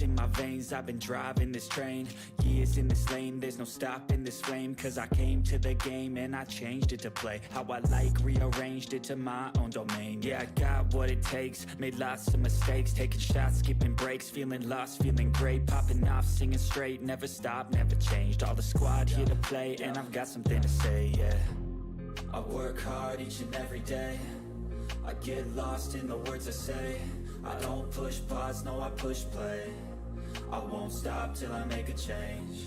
ice in my veins, I've been driving this train. Years in this lane, there's no stopping this flame. Cause I came to the game and I changed it to play how I like, rearranged it to my own domain. Yeah, I got what it takes, made lots of mistakes, taking shots, skipping breaks, feeling lost, feeling great, popping off, singing straight, never stopped, never changed. All the squad here to play, and I've got something to say, yeah. I work hard each and every day, I get lost in the words I say. I don't push pause, no I push play. I won't stop till I make a change.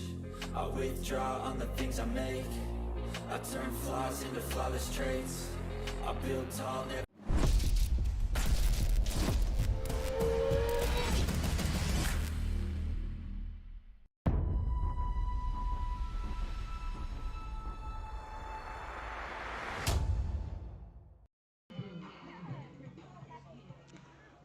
I withdraw on the things I make. I turn flaws into flawless traits. I build tall, never.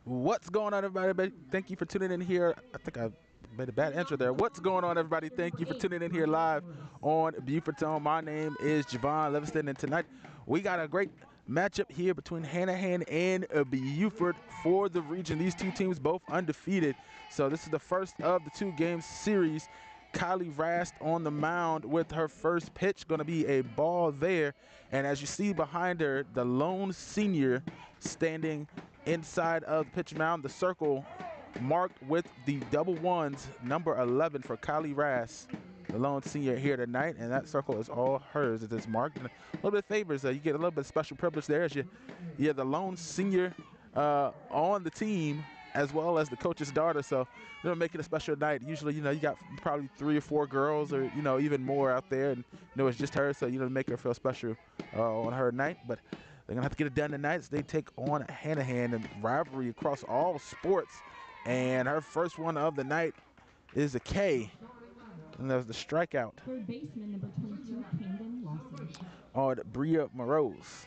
What's going on, everybody? Thank you for tuning in here. I think I made a bad intro there. What's going on, everybody? Thank you for tuning in here live on Beaufort. My name is Javon Livingston, and tonight we got a great matchup here between Hanahan and Beaufort for the region. These two teams both undefeated, so this is the first of the two-game series. Kylie Rast on the mound with her first pitch, going to be a ball there, and as you see behind her, the lone senior standing inside of the pitch mound, the circle marked with the double ones, number 11 for Kylie Rast, the lone senior here tonight, and that circle is all hers. It is marked, and a little bit favors. You get a little bit of special privilege there as you're the lone senior on the team, as well as the coach's daughter. So, make it a special night. Usually, you got probably 3 or 4 girls, or even more out there, and it's just her. So, make her feel special on her night. But they're gonna have to get it done tonight as they take on Hanahan, and rivalry across all sports. And her first one of the night is a K, and there's the strikeout. Third baseman number 22, Camden Lawson. On Bria Morose.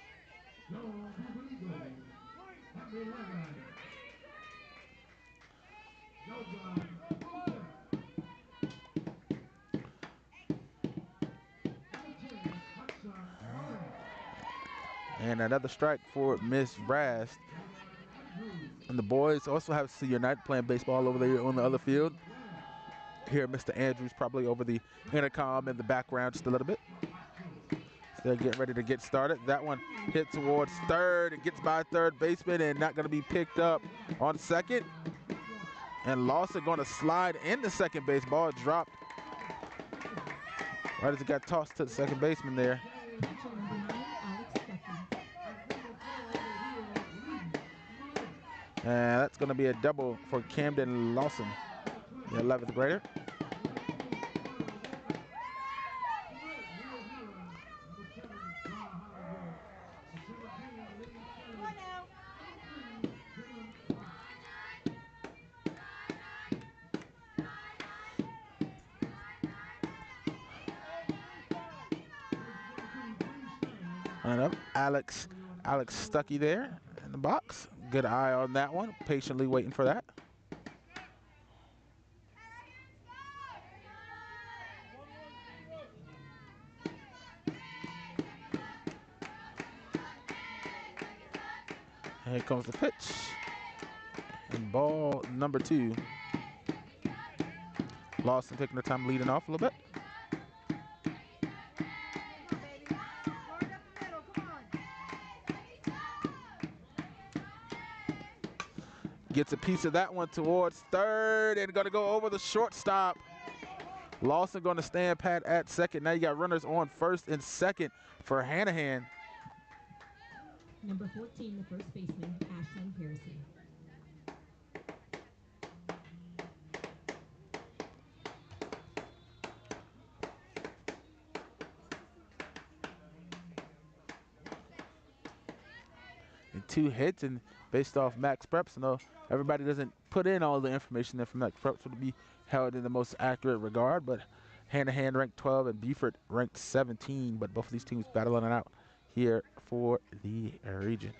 And another strike for Miss Rast. And the boys also have senior night playing baseball over there on the other field. Here, Mr. Andrews probably over the intercom in the background just a little bit. So they're getting ready to get started. That one hit towards third. It gets by third baseman and not going to be picked up on second. And Lawson going to slide into second base. Ball dropped right as it got tossed to the second baseman there. And that's going to be a double for Camden Lawson, the 11th grader. And up, Alex Stuckey there in the box. Good eye on that one, patiently waiting for that. Here comes the pitch. And ball number 2. Lawson taking the time leading off a little bit. Gets a piece of that one towards third and going to go over the shortstop. Lawson going to stand pat at second. Now you got runners on first and second for Hanahan. Number 14, the first baseman, Ashlyn Harrison. And 2 hits, and based off Max Preps, everybody doesn't put in all the information there from Max Preps would be held in the most accurate regard, but Hanahan ranked 12 and Beaufort ranked 17, but both of these teams battling it out here for the region.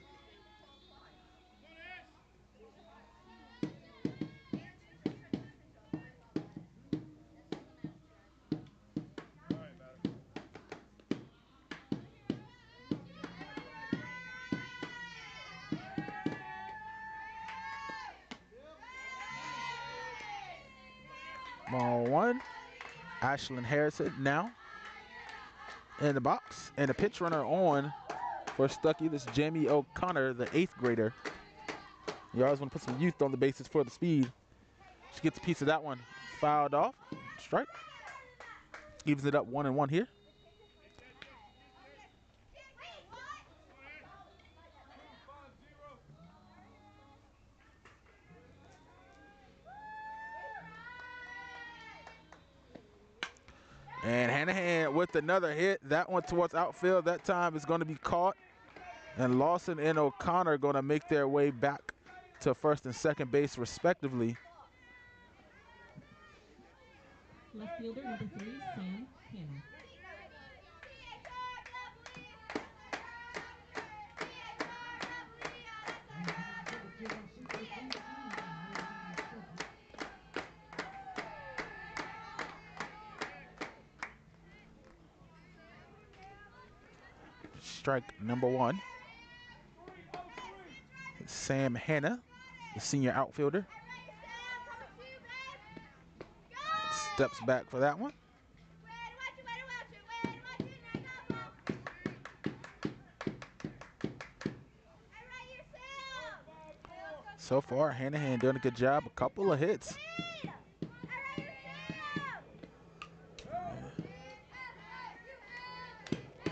1. Ashlyn Harrison now in the box. And a pitch runner on for Stuckey. This is Jamie O'Connor, the 8th grader. You always want to put some youth on the bases for the speed. She gets a piece of that one. Fouled off. Strike. Evens it up 1-1 here. And Hanahan with another hit. That one towards outfield. That time is going to be caught. And Lawson and O'Connor going to make their way back to first and second base respectively. Left fielder number 3, Sam Hannah. Strike number 1. Sam Hannah, the senior outfielder. Steps back for that one. So far, Hanahan doing a good job. A couple of hits.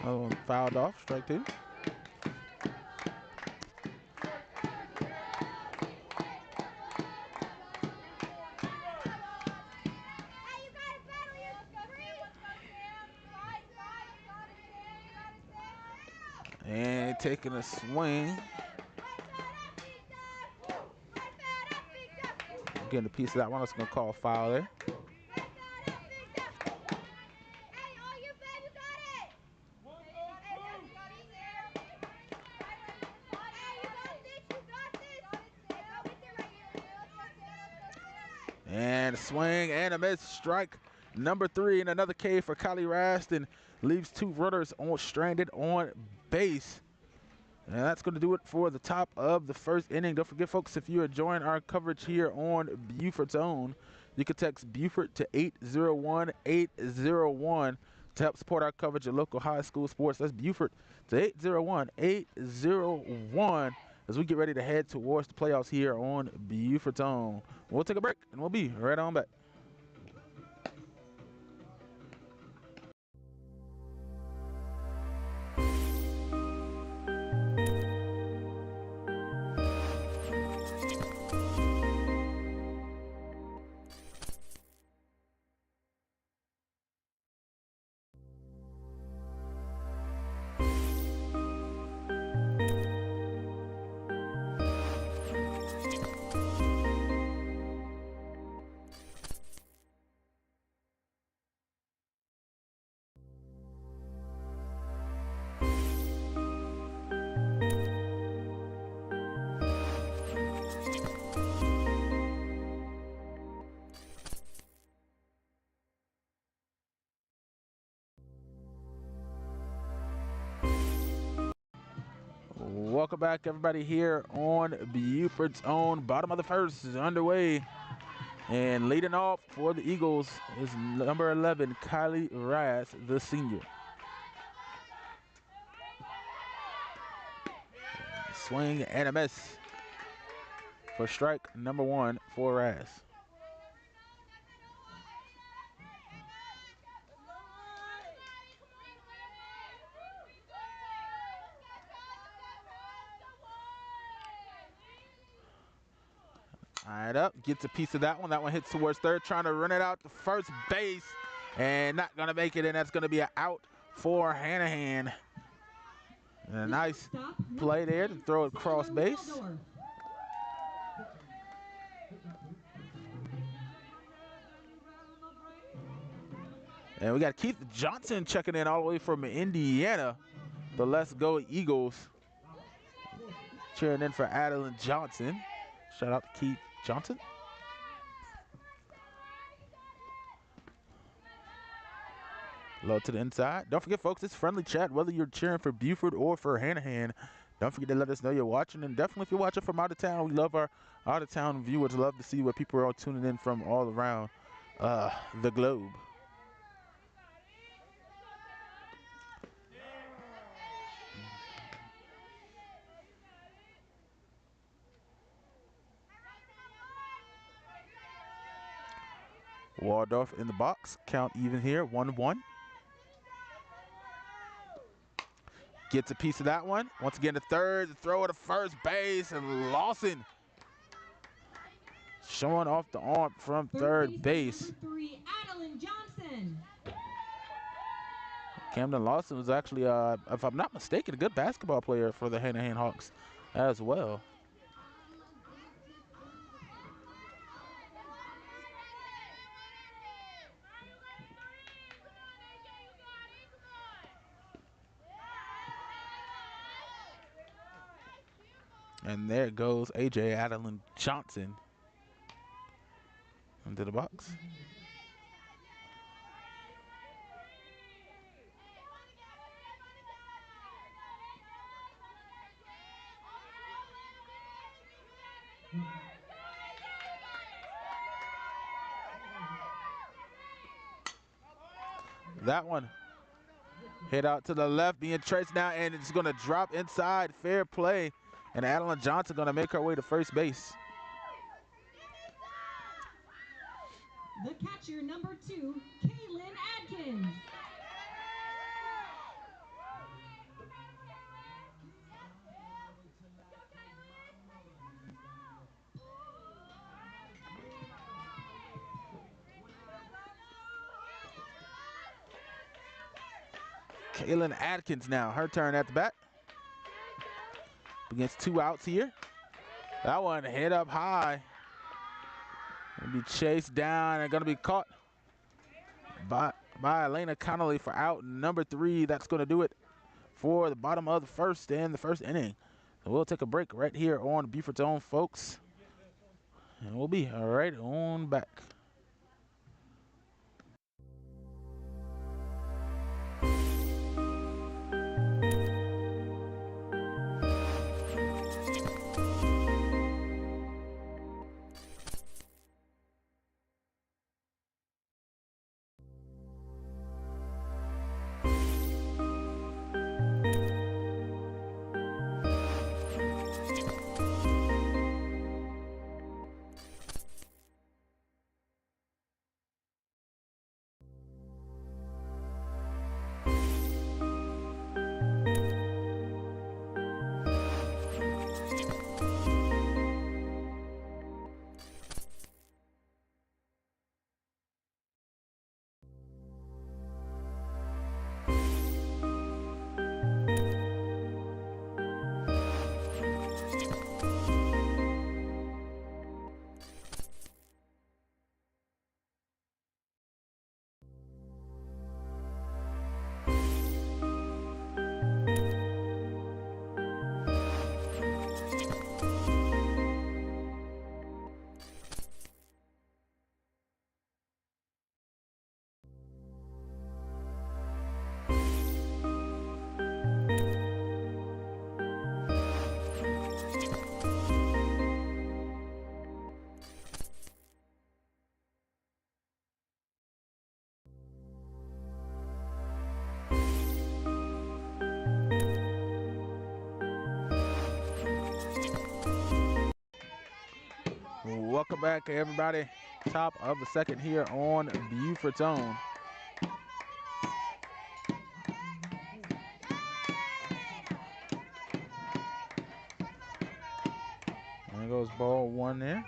Oh, fouled off, strike 2. And taking a swing. Getting a piece of that one. I was going to call a foul there. And a swing and a miss. Strike number 3 and another K for Kylie Raston. Leaves 2 runners stranded on base. And that's going to do it for the top of the first inning. Don't forget, folks, if you are enjoying our coverage here on Beaufort's Own, you can text Beaufort to 801-801 to help support our coverage of local high school sports. That's Beaufort to 801-801 as we get ready to head towards the playoffs here on Beaufort's Own. We'll take a break, and we'll be right on back. Welcome back, everybody, here on Beaufort's Own. Bottom of the first is underway. And leading off for the Eagles is number 11, Kylie Raz, the senior. Swing and a miss for strike number 1 for Raz. Tied up, gets a piece of that one. That one hits towards third, trying to run it out to first base, and not going to make it, and that's going to be an out for Hanahan. And a nice play there to throw it cross base. And we got Keith Johnson checking in all the way from Indiana. The Let's Go Eagles. Cheering in for Adeline Johnson. Shout out to Keith Johnson. Low to the inside. Don't forget, folks, it's friendly chat, whether you're cheering for Beaufort or for Hanahan. Don't forget to let us know you're watching. And definitely if you're watching from out of town, we love our out of town viewers. Love to see where people are all tuning in from all around the globe. Waldorf in the box. Count even here, 1-1. Gets a piece of that one. Once again, the third, the throw to first base, and Lawson showing off the arm from third base. Number 3, Adeline Johnson. Camden Lawson was actually, if I'm not mistaken, a good basketball player for the Hanahan Hawks as well. And there goes A.J. Adeline Johnson into the box. That one hit out to the left, being traced now, and it's going to drop inside. Fair play. And Adeline Johnson going to make her way to first base. The catcher, number 2, Kaylin Adkins. Kaylin Adkins now, her turn at the bat. Against 2 outs here. That one hit up high. Gonna be chased down and gonna be caught by Elena Connolly for out number 3. That's gonna do it for the bottom of the first and the first inning. So we'll take a break right here on Beaufort's Own, folks. And we'll be right on back. Welcome back, everybody. Top of the second here on Beaufort's Own. There goes ball 1 there.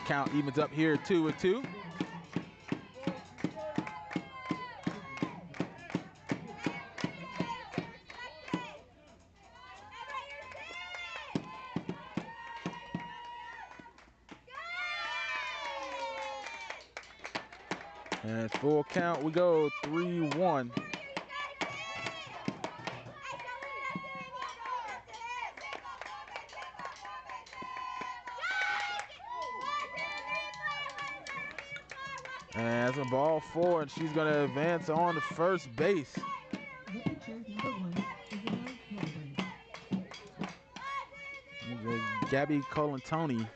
Count evens up here 2-2. And full count, we go 3-1. And it's a ball 4, and she's going to advance on to first base. The pitcher, number 1, Isabel Hildebrand. Gabby Colantoni.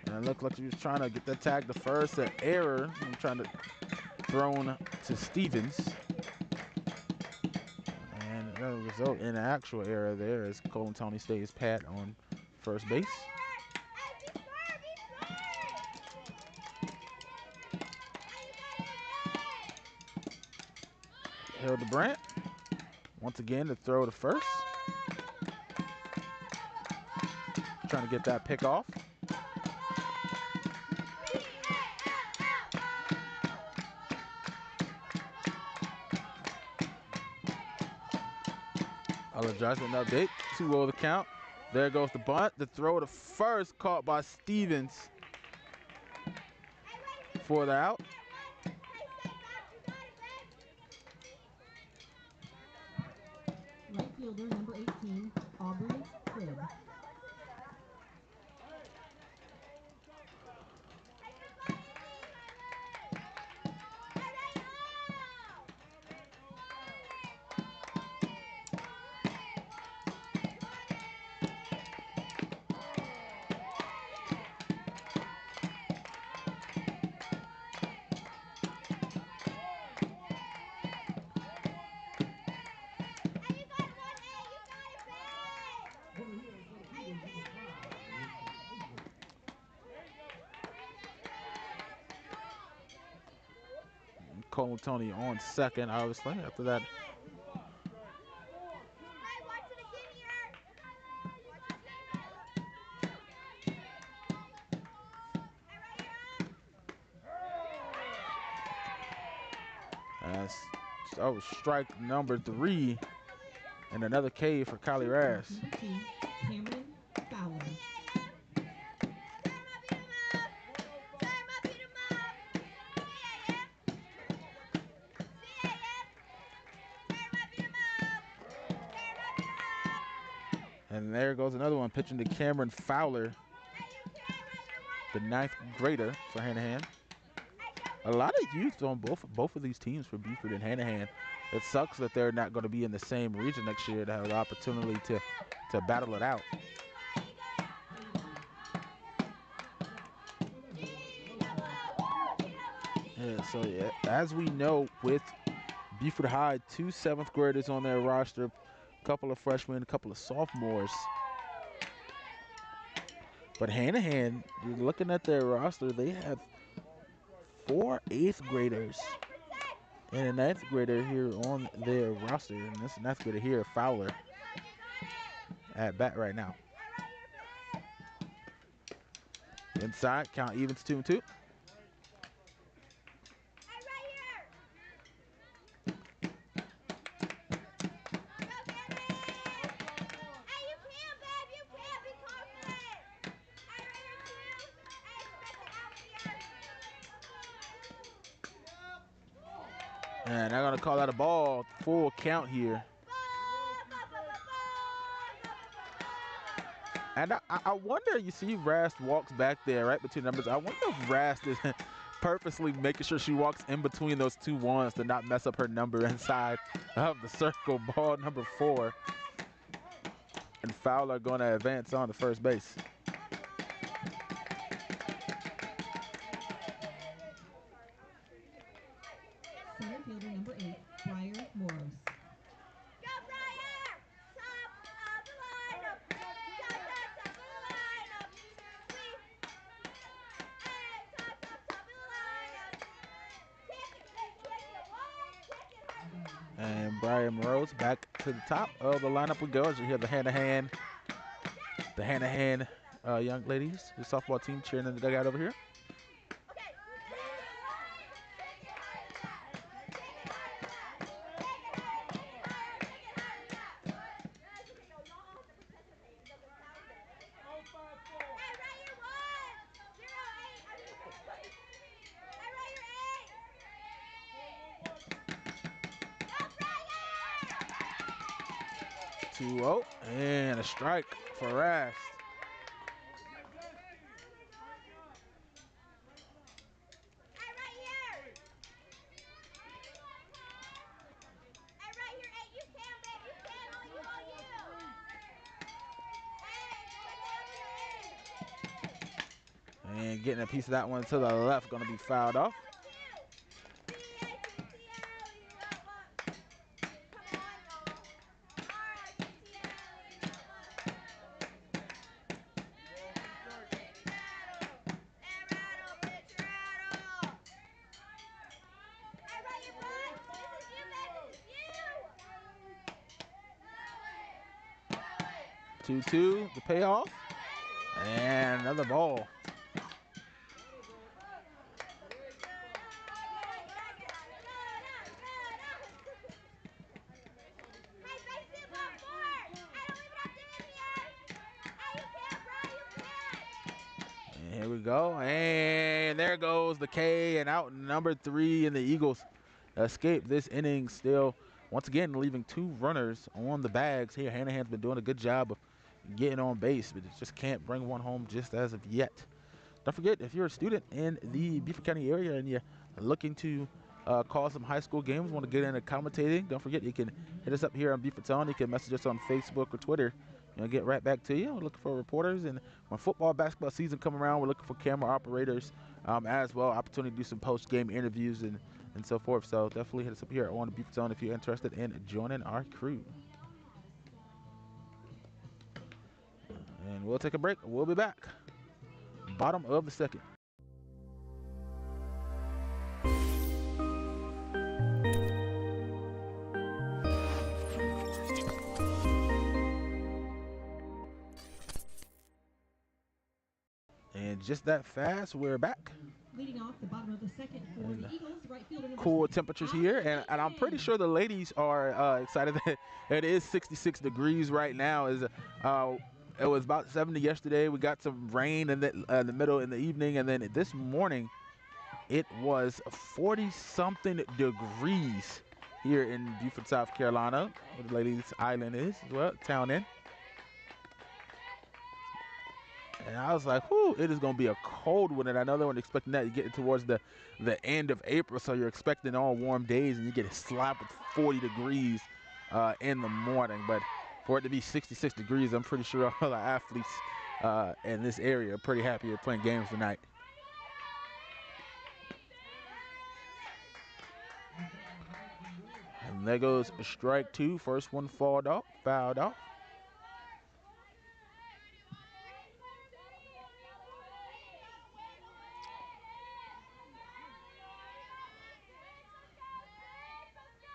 And it looked like she was trying to get that tag to first, an error. I'm trying to thrown to Stevens. And that'll result in an actual error there as Colantoni stays pat on first base. Hildebrand once again to throw to first. Trying to get that pick off. I'll adjustment update. 2-0 the count. There goes the bunt. The throw to first caught by Stevens for the out. Right fielder, number 18, Aubrey Cribb. Colantoni on second, obviously, after that. Oh, strike number 3 and another K for Kylie Rash. Number 2, Cameron Fowler. And there goes another one pitching to Cameron Fowler, the 9th grader for Hanahan. A lot of youth on both of these teams for Beaufort and Hanahan. It sucks that they're not going to be in the same region next year to have the opportunity to battle it out. Yeah, so yeah, as we know, with Beaufort High, 2 7th graders on their roster, a couple of freshmen, a couple of sophomores. But Hanahan, you're looking at their roster, they have 4 8th graders and a 9th grader here on their roster. And this 9th grader here, Fowler, at bat right now. Inside, count evens 2-2. And they're gonna call that a ball, full count here. And I wonder, you see Rast walks back there right between numbers. I wonder if Rast is purposely making sure she walks in between those 2 ones to not mess up her number inside of the circle. Ball number 4. And Fowler gonna advance on to first base. Center fielder, number 8, Briar Moros. And Brian Rose back to the top of the lineup we go as you hear the Hanahan young ladies, the softball team cheering in the dugout over here. 2-0 and a strike for Rast. And getting a piece of that one to the left, going to be fouled off. Two, the payoff, and another ball. And here we go, and there goes the K, and out number 3, and the Eagles escape this inning still. Once again, leaving 2 runners on the bags here. Hanahan's been doing a good job of getting on base, but just can't bring one home just as of yet. Don't forget, if you're a student in the Beaufort County area and you're looking to call some high school games, want to get into commentating, don't forget you can hit us up here on Beaufort Town. You can message us on Facebook or Twitter. Get right back to you. We're looking for reporters, and when football, basketball season come around, we're looking for camera operators as well. Opportunity to do some post-game interviews and so forth. So definitely hit us up here on Beaufort Town if you're interested in joining our crew. And we'll take a break. We'll be back. Bottom of the second. And just that fast, we're back. Leading off the bottom of the second for the Eagles, right fielder number Cool 6, temperatures here, and I'm pretty sure the ladies are excited that it is 66 degrees right now. It was about 70 yesterday. We got some rain in the middle in the evening, and then this morning it was 40-something degrees here in Beaufort, South Carolina, where the ladies' island is, well, town in. And I was like, whew, it is going to be a cold one. And I know they weren't expecting that. You're getting towards the end of April, so you're expecting all warm days, and you get slapped with 40 degrees in the morning. But for it to be 66 degrees, I'm pretty sure all the athletes in this area are pretty happy they're playing games tonight. And there goes strike 2. First one fouled off.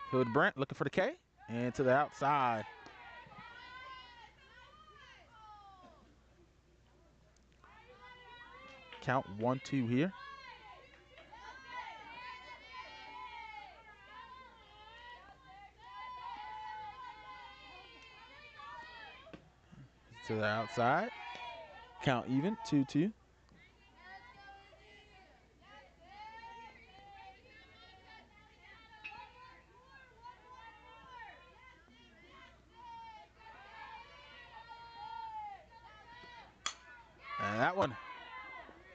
Hood Brent looking for the K, and to the outside. Count 1-2 here. To the outside. Count even, 2-2. And that one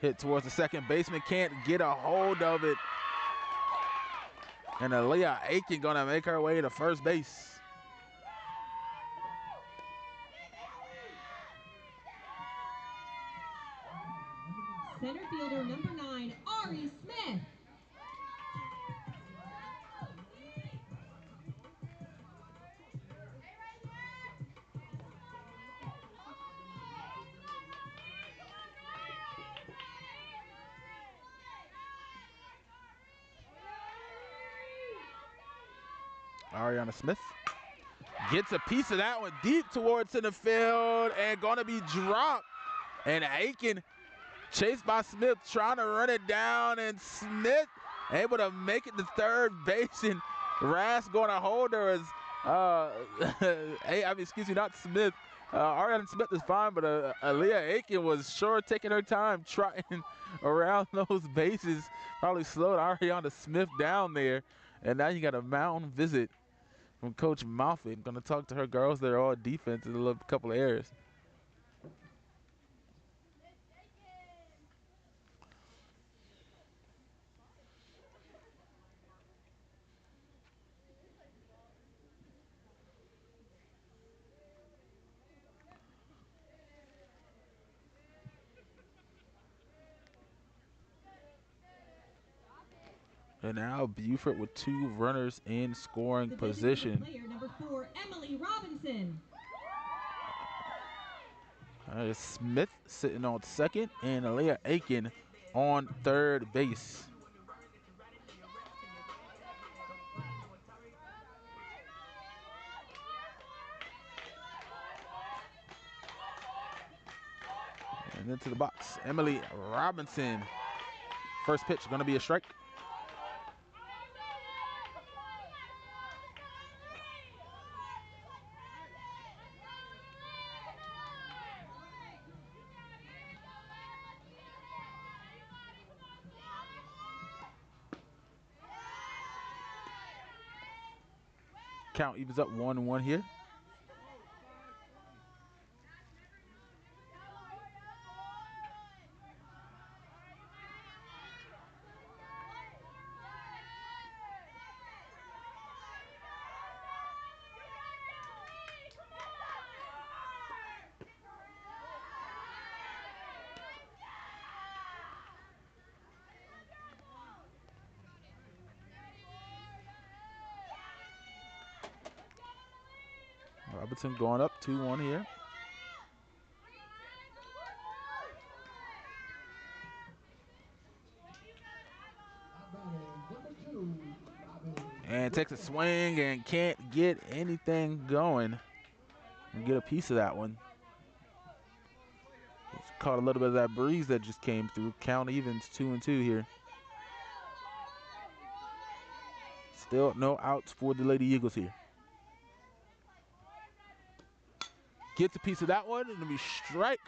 hit towards the second baseman, can't get a hold of it. And Aaliyah Aiken gonna make her way to first base. Center fielder number 9, Ari Smith. Ariana Smith gets a piece of that one deep towards center field and gonna be dropped. And Aiken chased by Smith, trying to run it down, and Smith able to make it to third base, and Rast gonna hold her as not Smith. Ariana Smith is fine, but Aaliyah Aiken was sure taking her time trotting around those bases. Probably slowed Ariana Smith down there. And now you got a mound visit from Coach Moffitt. Going to talk to her girls. They're all defense and a little couple of errors. And now Beaufort with 2 runners in scoring position. Player number 4, Emily Robinson. Smith sitting on second and Alea Aiken on third base. And into the box, Emily Robinson. First pitch going to be a strike. Count evens up 1-1 here. Robinson going up 2-1 here. And takes a swing and can't get anything going. And get a piece of that one. It's caught a little bit of that breeze that just came through. Count evens 2-2 here. Still no outs for the Lady Eagles here. Gets a piece of that one. It'll be strike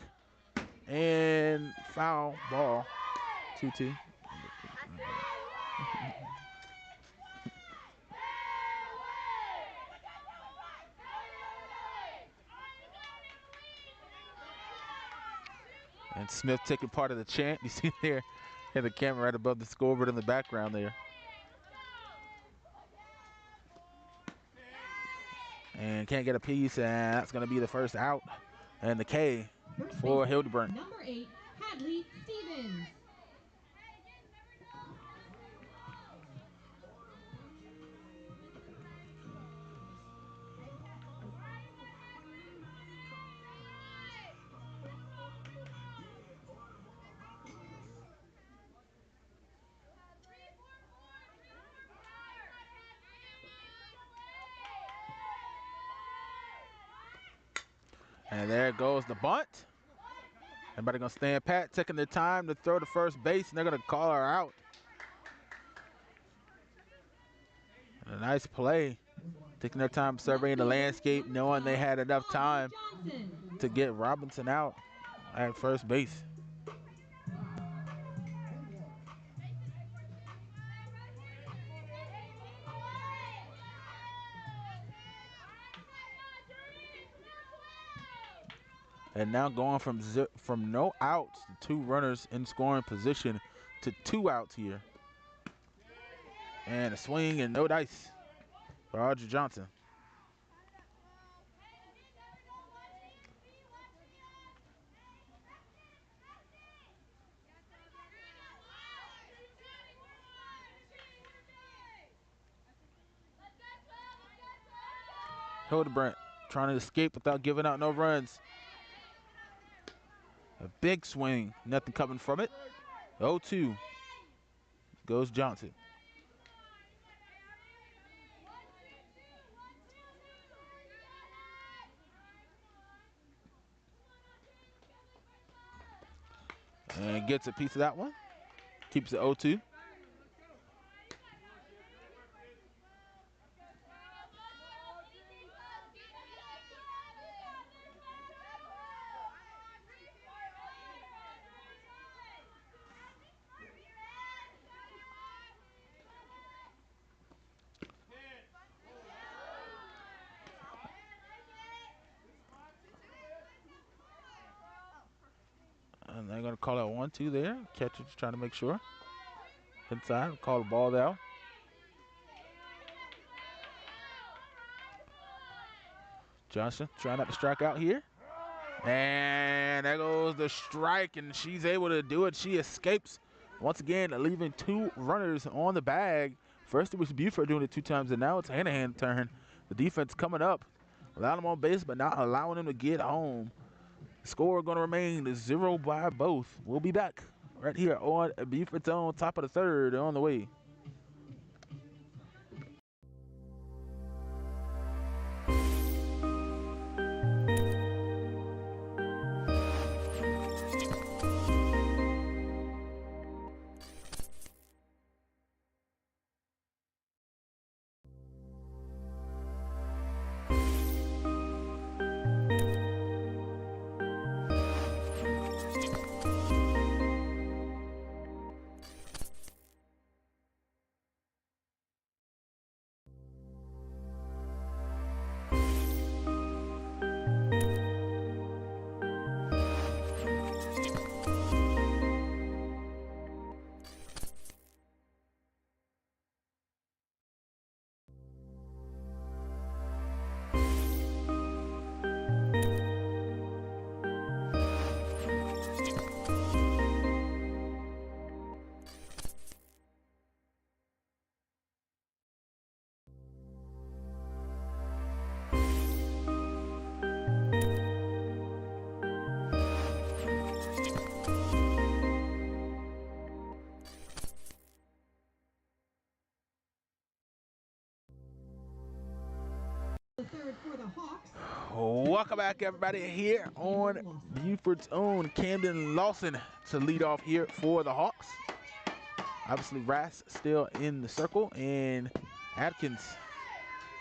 and foul ball. 2-2. And Smith taking part of the chant. You see there, had the camera right above the scoreboard in the background there. And can't get a piece, and that's going to be the first out. And the K for Hildebrand. Number 8, Hadley Stevens. And there goes the bunt. Everybody gonna stand pat, taking their time to throw to first base, and they're gonna call her out. And a nice play, taking their time surveying the landscape, knowing they had enough time to get Robinson out at first base. And now going from no outs to 2 runners in scoring position to 2 outs here. And a swing and no dice for Audrey Johnson. Hildebrand trying to escape without giving out no runs. A big swing, nothing coming from it. 0-2 goes Johnson. And gets a piece of that one. Keeps it 0-2. And they're going to call out 1-2 there. Catcher just trying to make sure. Inside, call the ball down. Johnson trying not to strike out here. And there goes the strike, and she's able to do it. She escapes once again, leaving 2 runners on the bag. First it was Beaufort doing it 2 times, and now it's Hanahan's turn. The defense coming up, allowing them on base, but not allowing them to get home. Score going to remain 0 by both. We'll be back right here on Beaufort's own top of the 3rd on the way. Welcome back, everybody, here on Beaufort's own Camden Lawson to lead off here for the Hawks. Obviously, Rass still in the circle, and Atkins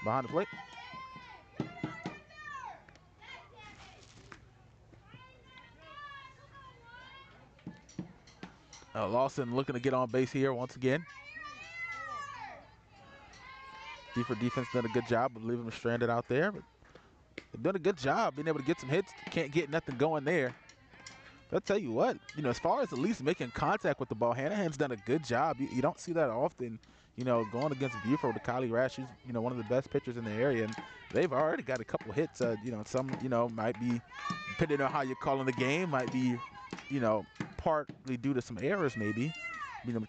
behind the plate. Lawson looking to get on base here once again. Beaufort defense done a good job of leaving him stranded out there, but they've done a good job being able to get some hits. Can't get nothing going there. But I'll tell you what, as far as at least making contact with the ball, Hanahan's done a good job. You don't see that often, going against Beaufort with Kylie Rash. She's, one of the best pitchers in the area, and they've already got a couple hits. Some, might be, depending on how you're calling the game, might be, partly due to some errors maybe,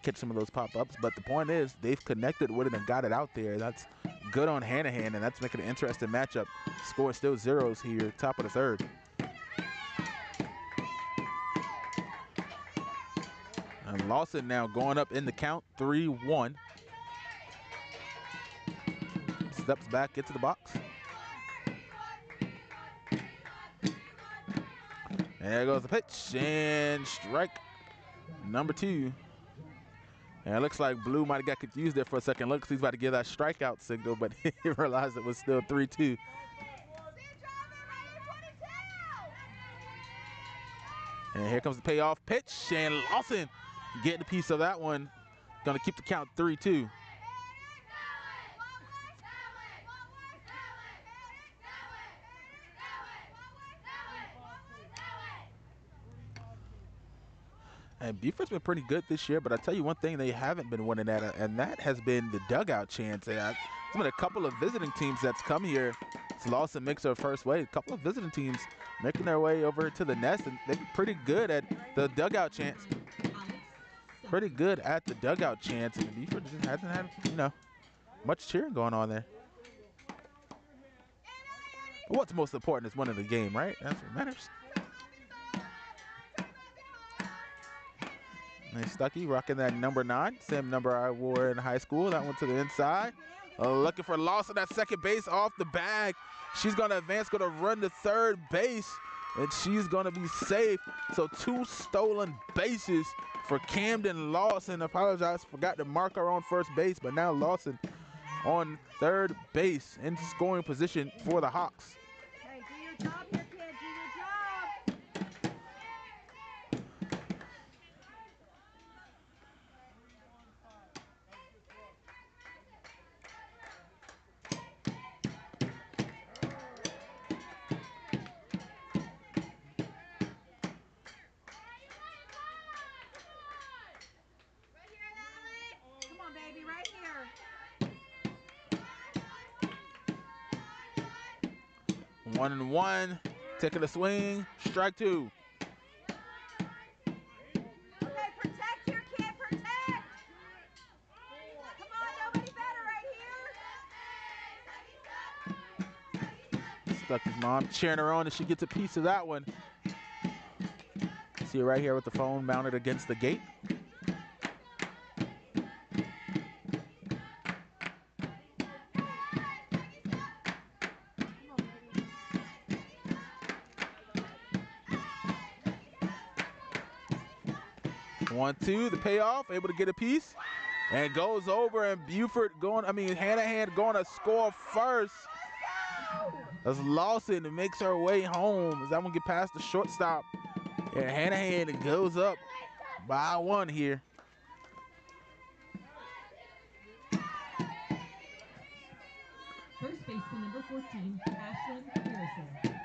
catch some of those pop-ups. But the point is, they've connected with it and got it out there. That's good on Hanahan, and that's making an interesting matchup. Score still 0s here, top of the 3rd. And Lawson now going up in the count, 3-1. Steps back, gets to the box. And there goes the pitch, and strike number 2. And it looks like Blue might have got confused there for a second. Looks he's about to give that strikeout signal, but he realized it was still 3-2. And here comes the payoff pitch, and Lawson getting a piece of that one. Gonna keep the count 3-2. And Beaufort's been pretty good this year, but I tell you one thing they haven't been winning at, and that has been the dugout chance. There's been a couple of visiting teams that's come here. So Lawson makes her first way. A couple of visiting teams making their way over to the nest, and they've been pretty good at the dugout chance. Pretty good at the dugout chance, and Beaufort just hasn't had, much cheering going on there. But what's most important is winning the game, right? That's what matters. And Stuckey rocking that number 9, same number I wore in high school. That one to the inside. Looking for Lawson at second base off the bag. She's going to advance, going to run to third base, and she's going to be safe. So 2 stolen bases for Camden Lawson. Apologize, forgot to mark her on first base, but now Lawson on third base in scoring position for the Hawks. Hey, do your job here, kid. Do your job. 1-1. Taking a swing. Strike 2. Okay, protect your kid, protect. Come on, nobody better right here. Stuck his mom, cheering her on as she gets a piece of that one. See her right here with the phone mounted against the gate. One, two, the payoff, able to get a piece. And goes over, and Beaufort Hanahan going to score first. As Lawson makes her way home. As that one get past the shortstop. And Hanahan goes up by 1 here. First baseman number 14, Ashlyn Harrison.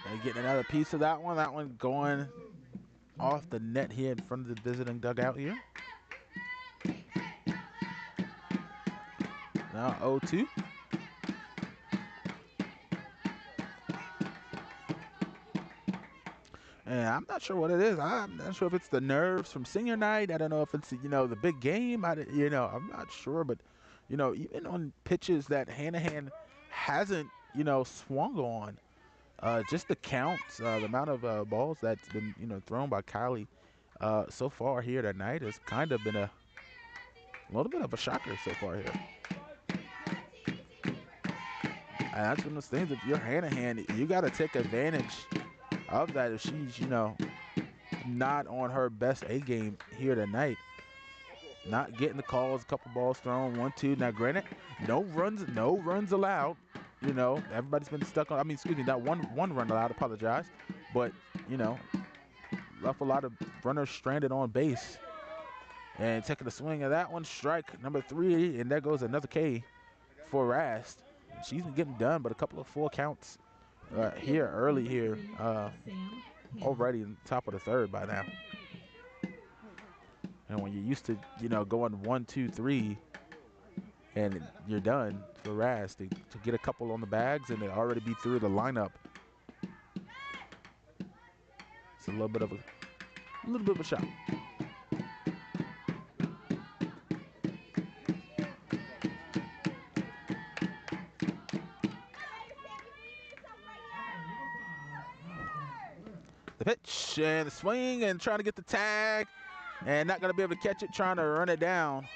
And getting another piece of that one. That one going off the net here in front of the visiting dugout here. Now 0-2. And I'm not sure what it is. I'm not sure if it's the nerves from senior night. I don't know if it's, the big game. I'm not sure. But, even on pitches that Hanahan hasn't, swung on, just the counts, the amount of balls that's been, thrown by Kylie so far here tonight has kind of been a little bit of a shocker so far here. And that's one of those things, if you're Hanahan, you got to take advantage of that if she's, not on her best A game here tonight. Not getting the calls, a couple balls thrown, 1-2. Now, granted, no runs allowed. Everybody's been stuck on, not one run allowed, apologize. But, left a lot of runners stranded on base. And taking a swing of that one, strike number 3, and there goes another K for Rast. She's been getting done, but a couple of full counts here early here, already in the top of the 3rd by now. And when you're used to, going 1, 2, 3, and you're done for Rast, to get a couple on the bags and they already be through the lineup. It's a little bit of a shock. The pitch and the swing and trying to get the tag and not going to be able to catch it, trying to run it down.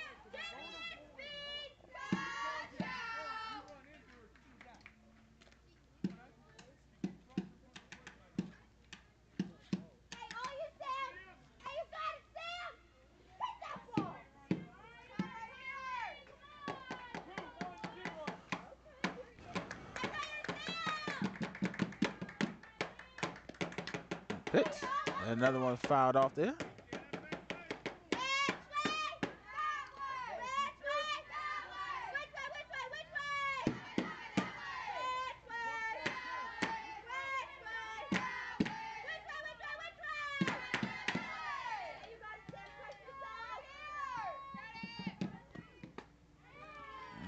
Pitch. Another one fouled off there.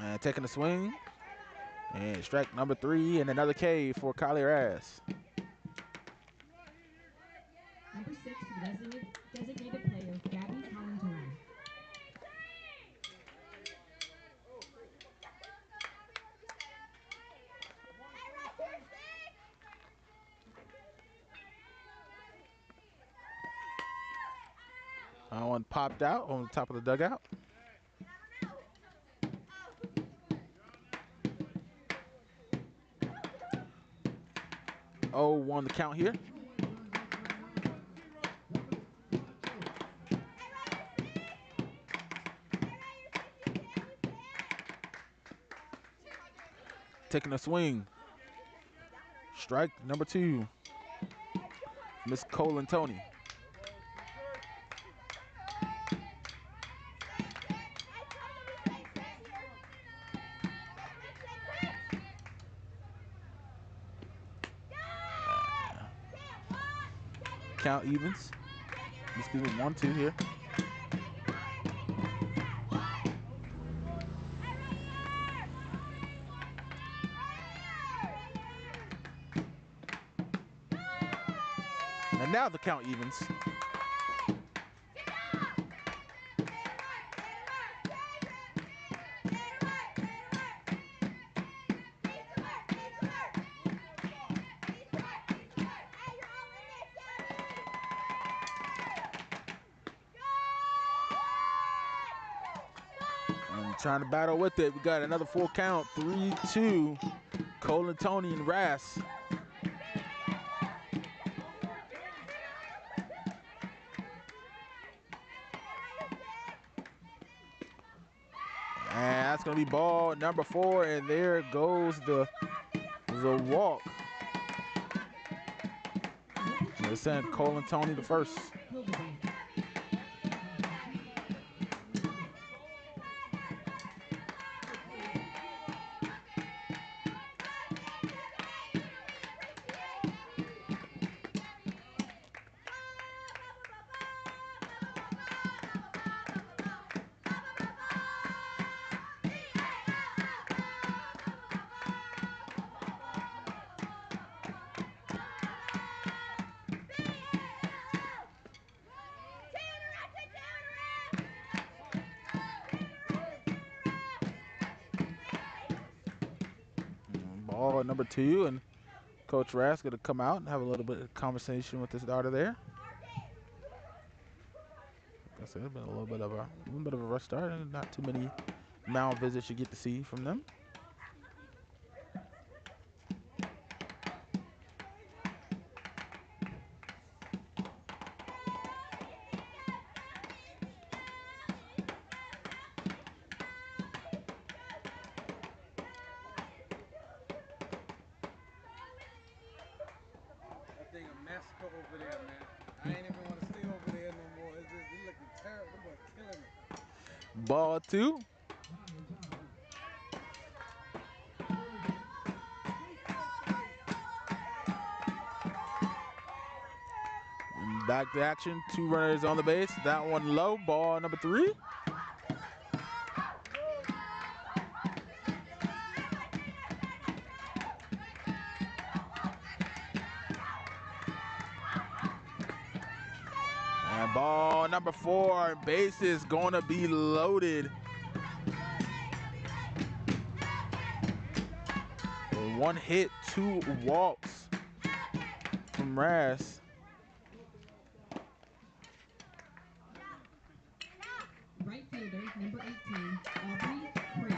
And taking a swing. And strike number 3 and another K for Kylie Rast. Number 6, designated player, Gabby Collins. That one popped out on the top of the dugout. 0-1 the count here. Taking a swing. Strike number 2. Miss Cole and Tony. Count evens. Excuse me, 1-2 here. And now the count evens. And trying to battle with it. We got another full count. 3-2. Cole and Tony and Rass. And that's going to be ball number 4, and there goes the walk. They're saying Cole and Tony the first. Ball number 2, and Coach Rass going to come out and have a little bit of conversation with his daughter there. Like I said, it's been a little bit of a rush start, and not too many mound visits you get to see from them. Thing a massacre over there, man. I ain't even want to stay over there no more. It's just, it looking terrible. Them boys killing me. Ball 2. Back to action. 2 runners on the base. That one low. Ball number 3. And ball number 4. Base is going to be loaded. 1 hit, 2 walks from Rass. Right fielder, number 18, Aubrey Cribb.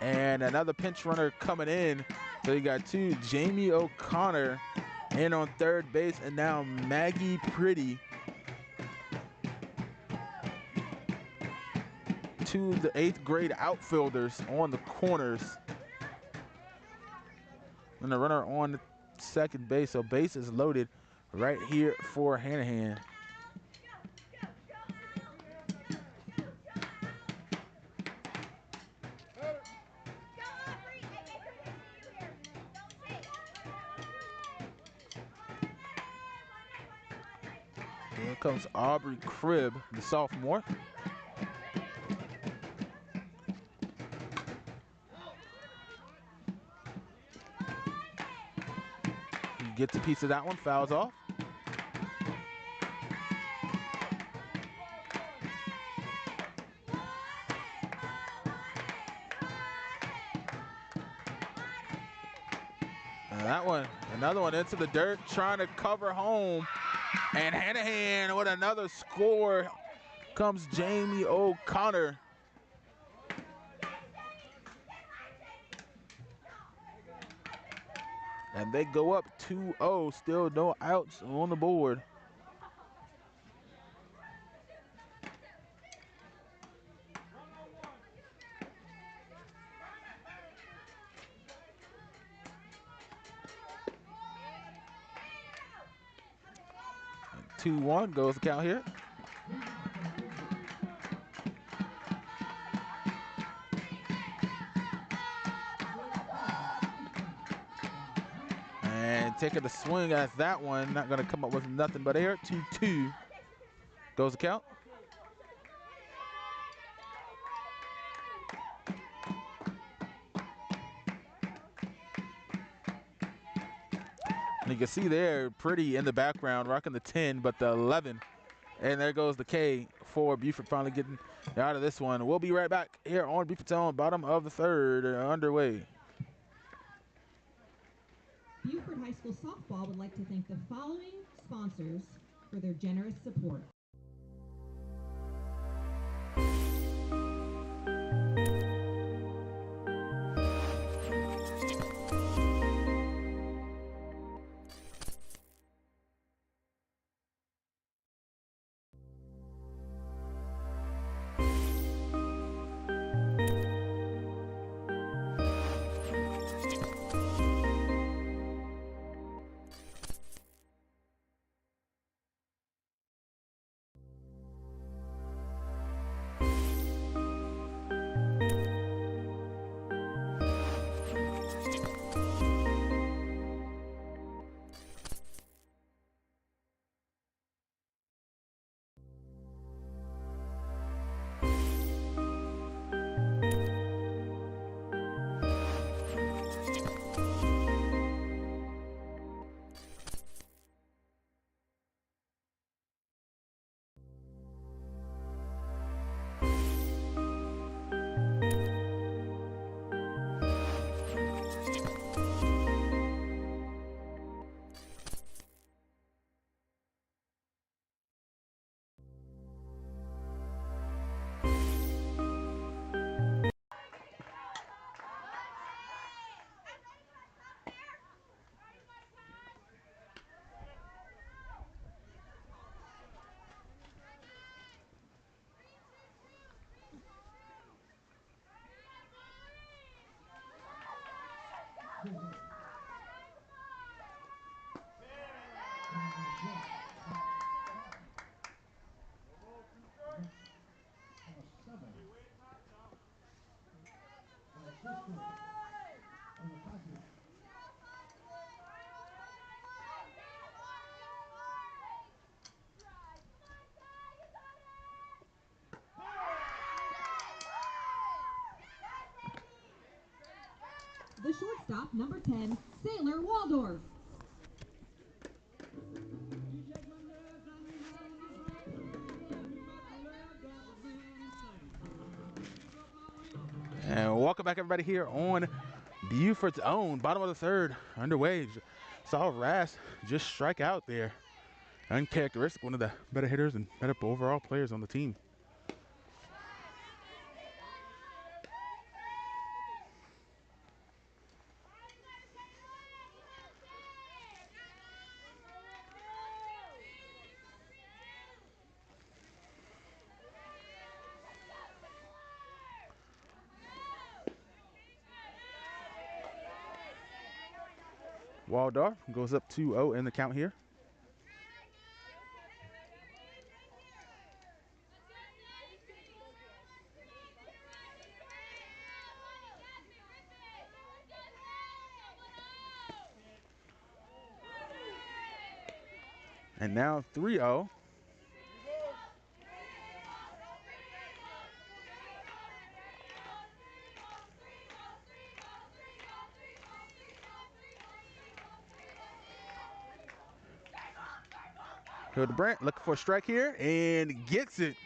And another pinch runner coming in. So you got 2, Jamie O'Connor in on third base, and now Maggie Pretty. 2 of the 8th grade outfielders on the corners. And the runner on second base, so base is loaded right here for Hanahan. Here comes Aubrey Cribb, the sophomore. He gets a piece of that one, fouls off. And that one, another one into the dirt, trying to cover home. And Hanahan with another score. Comes Jamie O'Connor. And they go up 2-0, still no outs on the board. 2-1 goes the count here. And taking a swing at that one, not going to come up with nothing but air. 2-2 goes the count. And you can see there, Pretty in the background, rocking the 10, but the 11. And there goes the K for Beaufort finally getting out of this one. We'll be right back here on Beaufort's Own, bottom of the third, underway. Beaufort High School softball would like to thank the following sponsors for their generous support. The shortstop, number 10, Sailor Waldorf. And welcome back, everybody, here on Beaufort's Own, bottom of the third, underway. Saw Rass just strike out there. Uncharacteristic, one of the better hitters and better overall players on the team. Waldorf goes up 2-0 in the count here. And now 3-0. Hildebrandt looking for a strike here and gets it.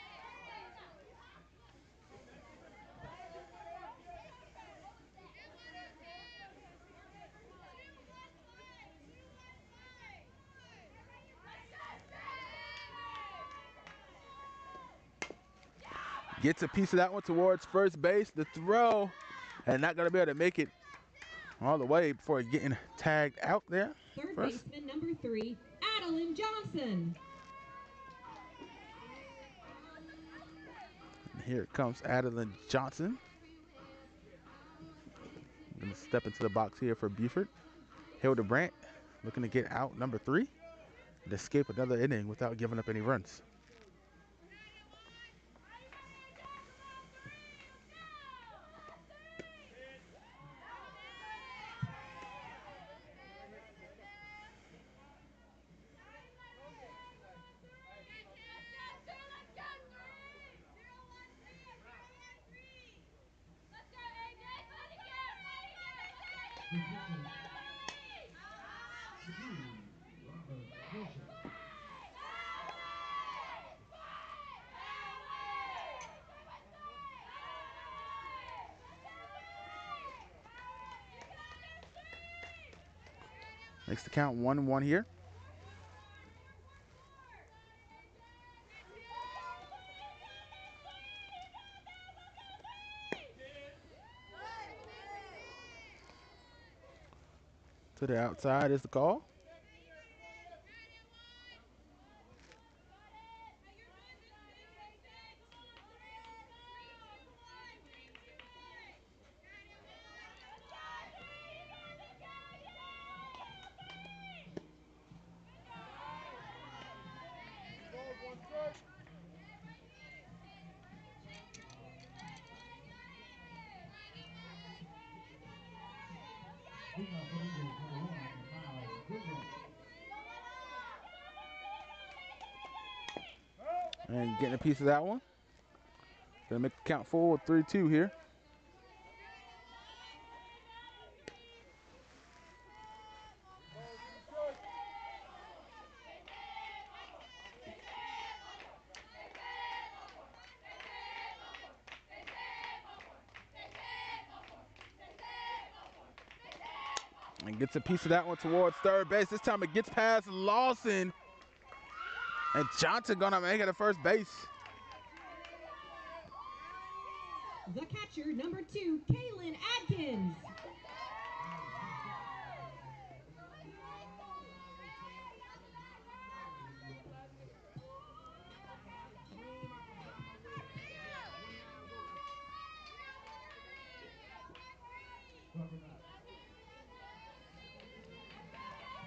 Gets a piece of that one towards first base. The throw, and not going to be able to make it all the way before getting tagged out there. Third First. baseman, number 3, Adeline Johnson. And here comes Adeline Johnson. Going to step into the box here for Beaufort. Hildebrandt looking to get out number 3. and escape another inning without giving up any runs. Makes the count 1-1 here. To the outside is the call. And getting a piece of that one. Gonna make the count full with 3-2 here. And gets a piece of that one towards third base. This time it gets past Lawson. And Johnson gonna make it to first base. The catcher, number 2, Kaylin Adkins.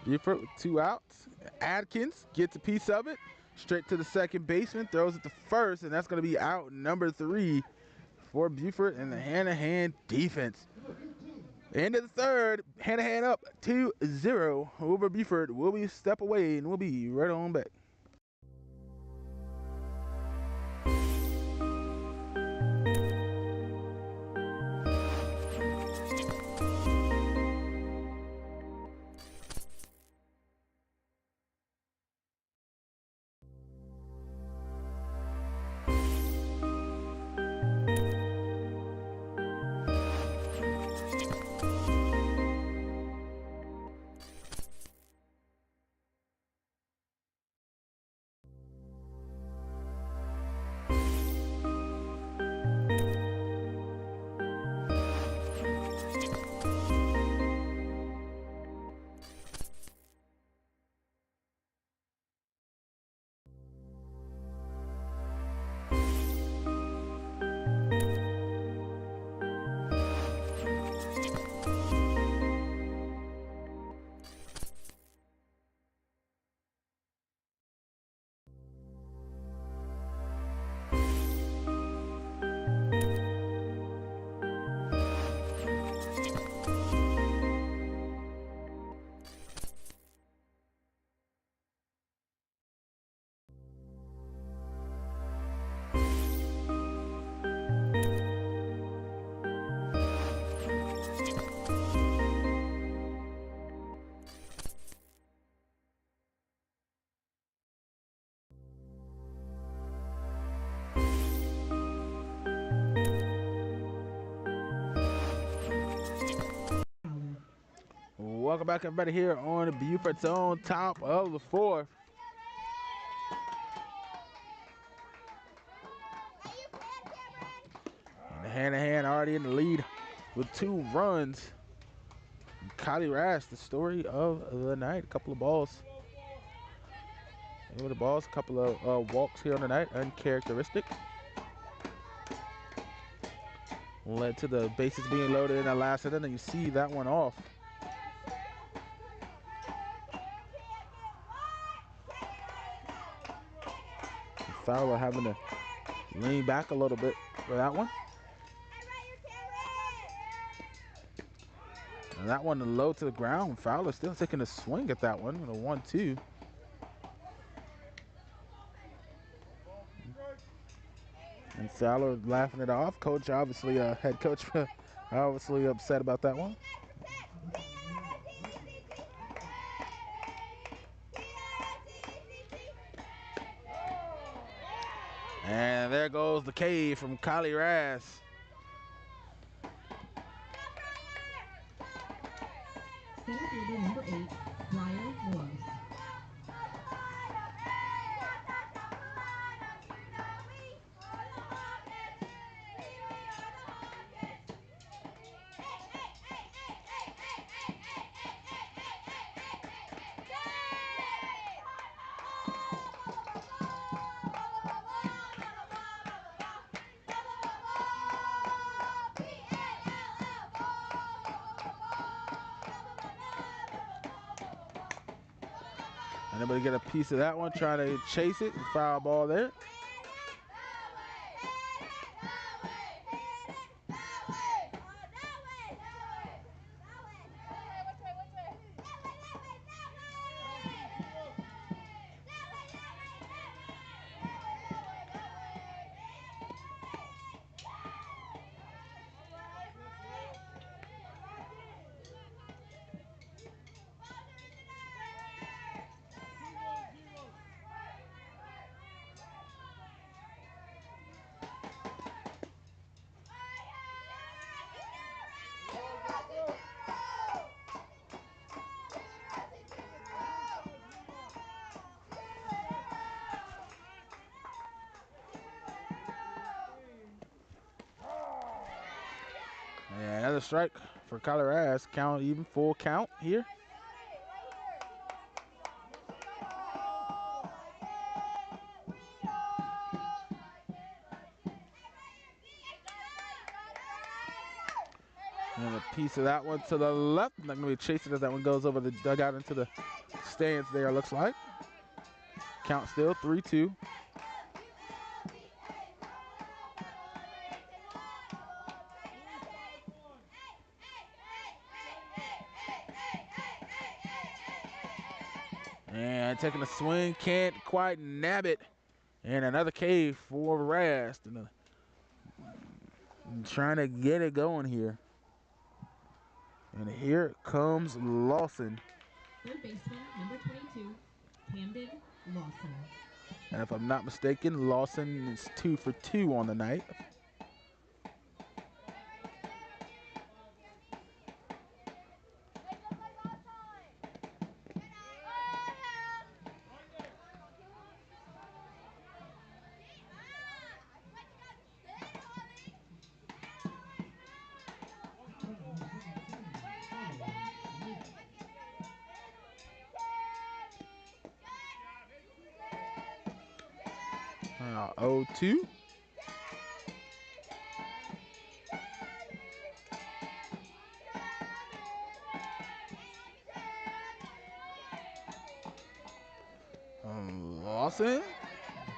Beaufort with 2 outs. Adkins gets a piece of it. Straight to the second baseman, throws it to first, and that's going to be out number 3 for Beaufort and the Hanahan defense. End of the third, Hanahan up 2-0 over Beaufort. We'll be step away, and we'll be right on back. Welcome back, everybody, here on Beaufort's own top of the 4th. And Hanahan already in the lead with 2 runs. Kylie Rash, the story of the night. A couple of balls. With the balls, a couple of walks here on the night, uncharacteristic. Led to the bases being loaded in that last inning, and you see that one off. Fowler having to lean back a little bit for that one. And that one low to the ground. Fowler still taking a swing at that one with a 1-2. And Fowler laughing it off. Coach, obviously, head coach, obviously upset about that one. And there goes the K from Kylie Rass. Center fielder number 8, Briar Morris. Anybody get a piece of that one, trying to chase it, and foul ball there. Yeah, another strike for Colorado. Count even, full count here. And a piece of that one to the left. Not going to be chasing as that one goes over the dugout into the stands there, looks like. Count still 3-2. And taking a swing, can't quite nab it. And another K for Rast. And trying to get it going here. And here comes Lawson. Third baseman, number 22, Camden Lawson. And if I'm not mistaken, Lawson is 2 for 2 on the night. Now 0-2. Lawson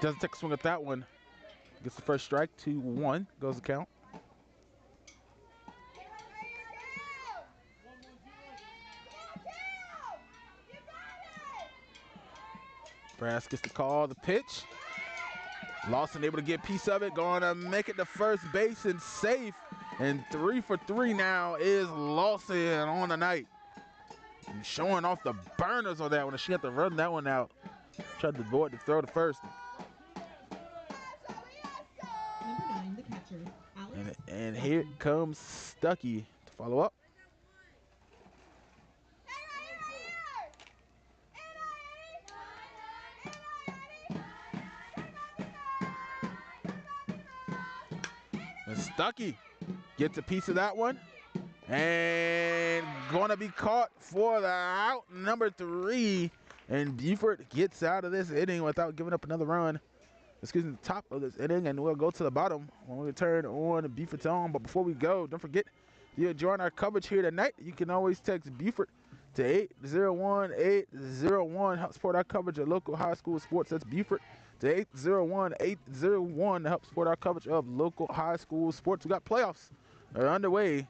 doesn't take a swing at that one. Gets the first strike, 2-1 goes the count. Brass gets the call, the pitch. Lawson able to get a piece of it, going to make it to first base and safe. And 3 for 3 now is Lawson on the night. And showing off the burners on that one. She had to run that one out. Tried to avoid the throw to first. Number 9, the catcher, Alex. And here comes Stuckey to follow up. And Stuckey gets a piece of that one. And gonna be caught for the out, number 3. And Beaufort gets out of this inning without giving up another run. Excuse me, the top of this inning, and we'll go to the bottom when we return on Beaufort's own. But before we go, don't forget, if you're enjoying our coverage here tonight, you can always text Beaufort to 801. 801 help support our coverage of local high school sports. That's Beaufort to 801. 801 to help support our coverage of local high school sports. We got playoffs are underway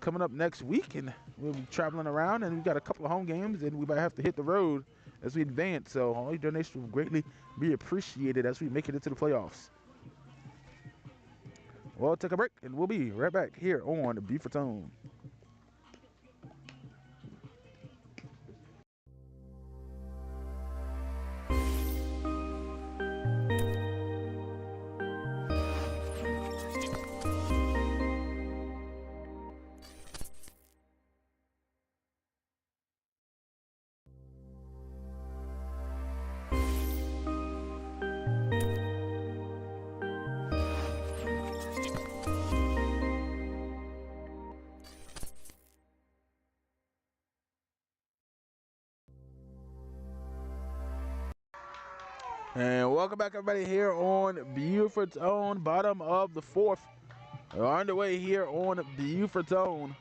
coming up next week, and we'll be traveling around, and we've got a couple of home games, and we might have to hit the road as we advance. So all your donations will greatly be appreciated as we make it into the playoffs. We'll take a break, and we'll be right back here on Beaufort Zone. And welcome back, everybody, here on Beaufort's Own. Bottom of the fourth. We're underway here on Beaufort's Own.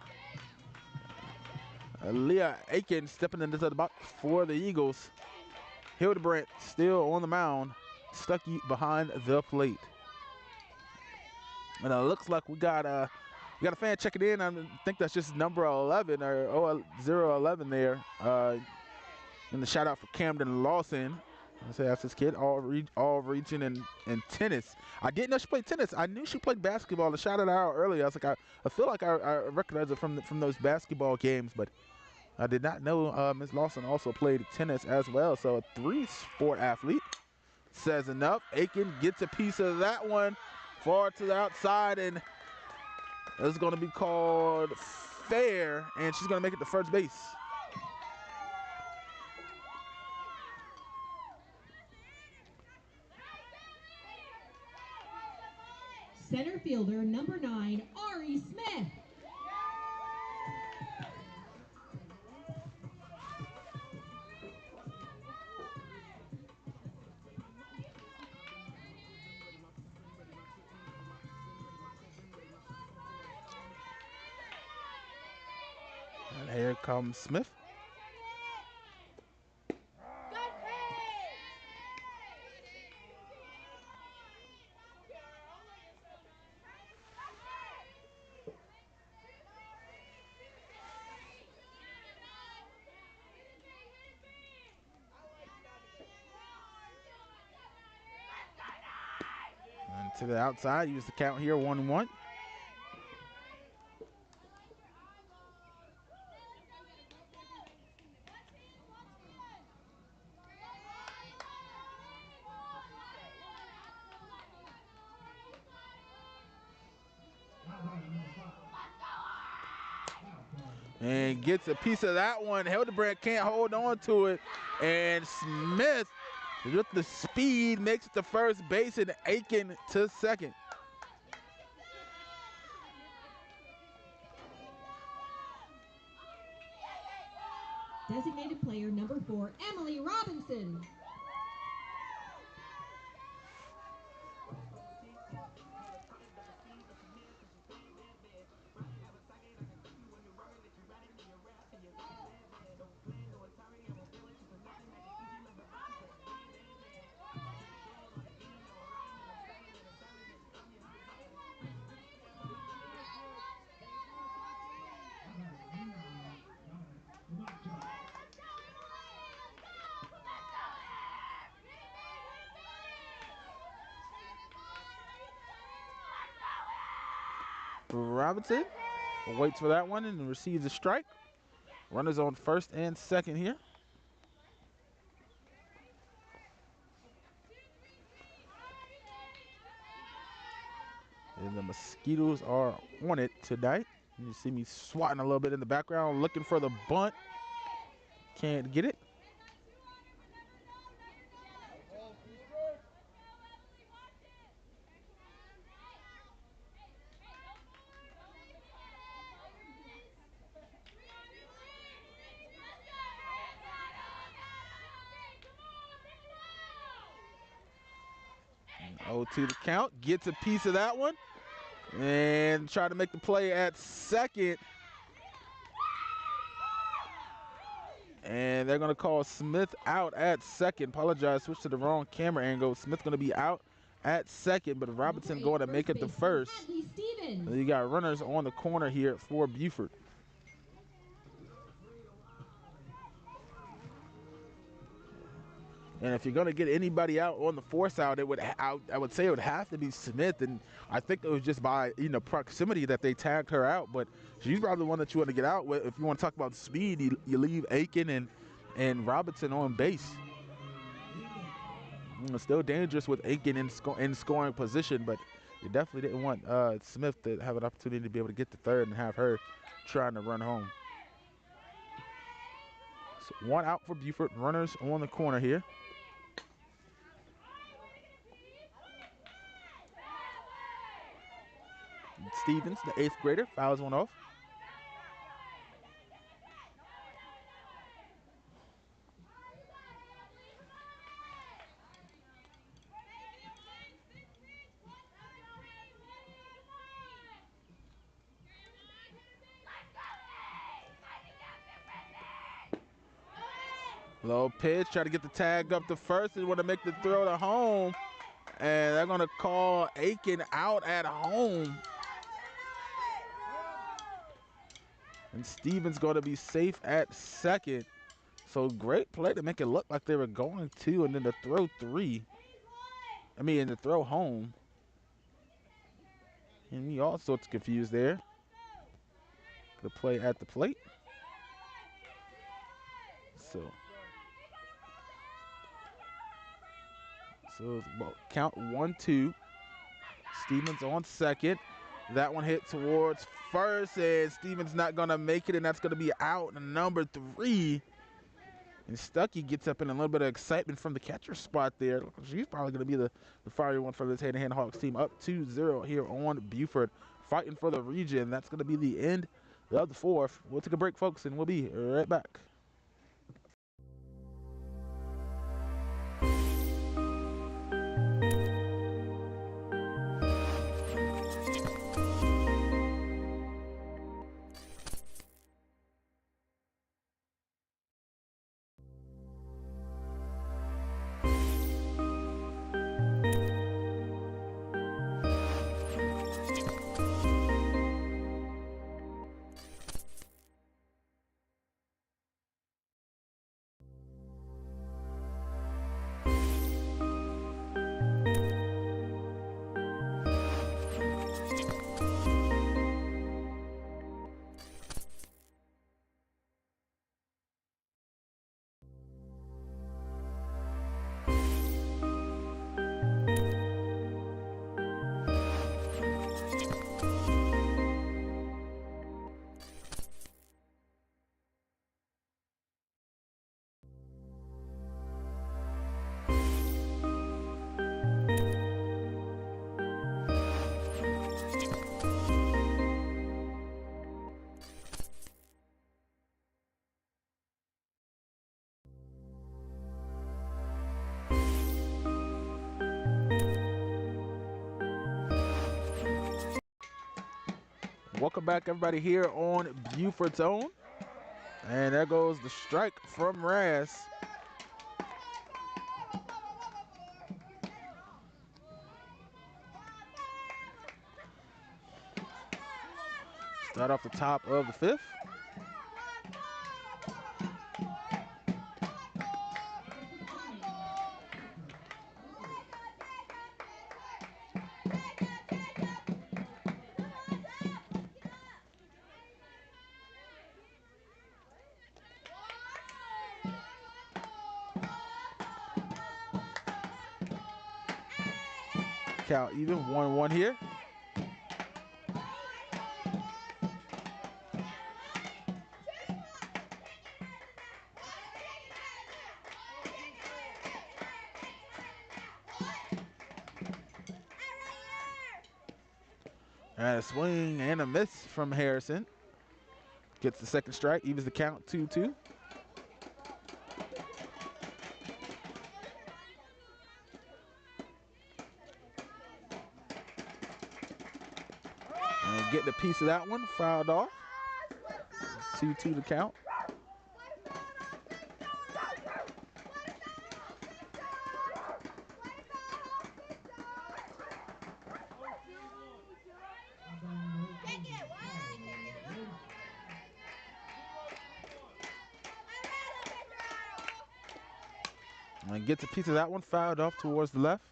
Leah Aiken stepping into the box for the Eagles. Hildebrandt still on the mound, stuck behind the plate. And it looks like we got a fan checking in. I think that's just number 11 or 011 there. And the shout out for Camden Lawson. I say that's his kid, all region in tennis. I didn't know she played tennis. I knew she played basketball. I shouted her out earlier. I was like, I feel like I recognize her from those basketball games, but I did not know Ms. Lawson also played tennis as well. So a three-sport athlete says enough. Aiken gets a piece of that one far to the outside, and it's going to be called fair, and she's going to make it to first base. Center fielder, number 9, Ari Smith. And here comes Smith. And to the outside, use the count here, 1-1. And gets a piece of that one. Hildebrandt can't hold on to it. And Smith, with the speed, makes it to first base, and Aiken to second. Designated player, number 4, Emily Robinson. Robinson waits for that one and receives a strike. Runners on first and second here. And the Mosquitoes are on it tonight. You see me swatting a little bit in the background, looking for the bunt. Can't get it. OT the count, gets a piece of that one, and try to make the play at second. And they're going to call Smith out at second. Apologize, switch to the wrong camera angle. Smith going to be out at second, but Robinson going to make it the first. You got runners on the corner here for Beaufort. And if you're going to get anybody out on the force out, I would say it would have to be Smith. And I think it was just by proximity that they tagged her out. But she's probably the one that you want to get out with. If you want to talk about speed, you leave Aiken and Robinson on base. Still dangerous with Aiken in scoring position, but you definitely didn't want Smith to have an opportunity to be able to get to third and have her trying to run home. So 1 out for Beaufort. Runners on the corner here. Stevens, the 8th grader, fouls one off. Low pitch, try to get the tag up to first. They want to make the throw to home. And they're going to call Aiken out at home. And Stevens going to be safe at second. So great play to make it look like they were going to, and then to throw to throw home. And we all sorts confused there. The play at the plate. So count 1-2. Stevens on second. That one hit towards first, and Stevens not going to make it, and that's going to be out. And number 3. And Stuckey gets up in a little bit of excitement from the catcher spot there. She's probably going to be the fiery one for this Hanahan Hawks team. Up 2-0 here on Beaufort, fighting for the region. That's going to be the end of the 4th. We'll take a break, folks, and we'll be right back. Welcome back, everybody, here on Beaufort's Own. And there goes the strike from Raz. Start off the top of the 5th. Count even, 1-1 here. And a swing and a miss from Harrison. Gets the second strike, evens the count, 2-2. And getting a piece of that one, fouled off. 2-2 to count. And gets a piece of that one, fouled off towards the left.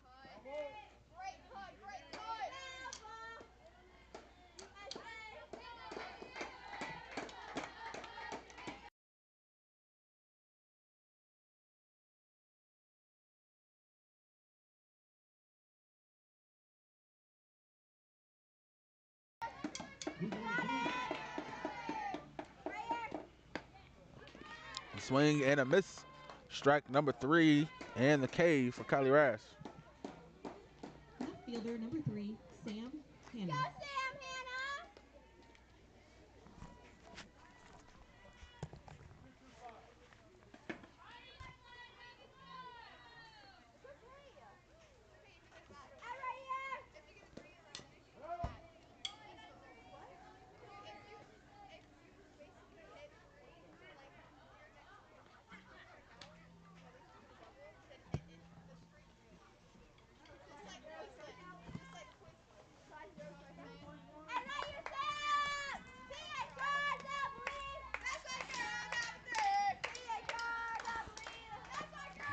Swing and a miss. Strike number 3 and the K for Kylie Rash. Left fielder number 3, Sam Hanahan.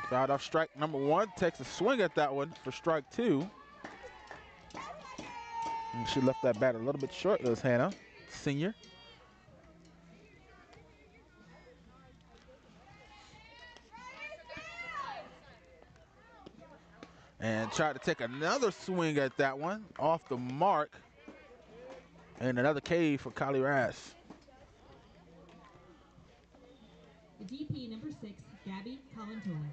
Fouled off strike number 1. Takes a swing at that one for strike 2. And she left that bat a little bit short. It was Hannah, senior. And tried to take another swing at that one. Off the mark. And another K for Kylie Rash. The DP number 6, Gabby Colantoni.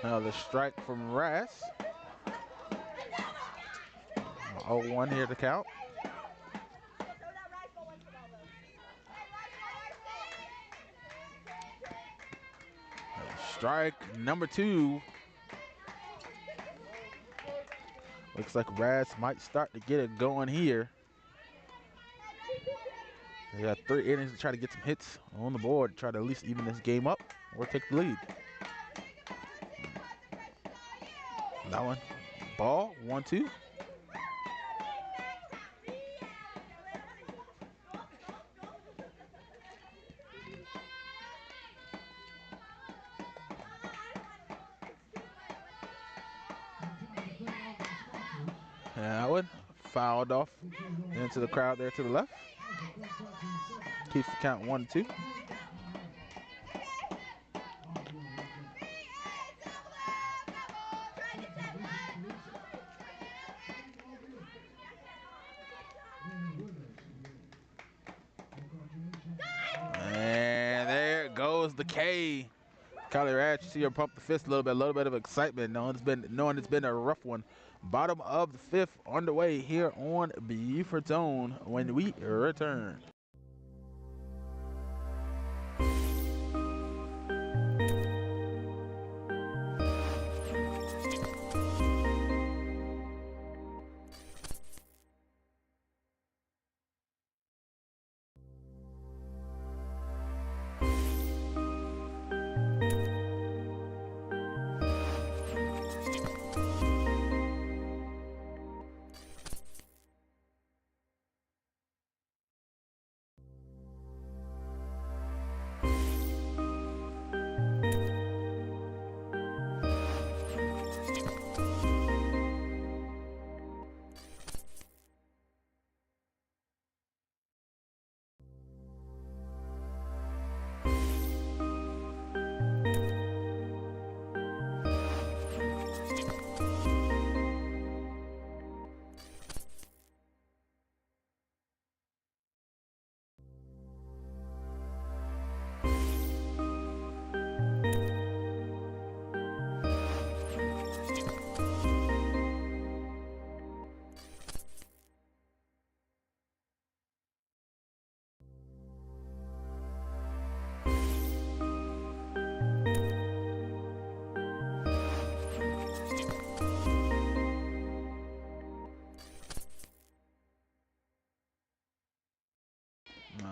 Another strike from Rash. 0-1 here to count. Strike number 2. Looks like Rash might start to get it going here. They got 3 innings to try to get some hits on the board, try to at least even this game up or take the lead. That one, ball, 1-2. And that one fouled off into the crowd there to the left. Keeps the count 1-2. And there goes the K. Kylie Rash, you see her pump the fist a little bit of excitement, knowing it's been a rough one. Bottom of the 5th underway here on Beaufort Zone when we return.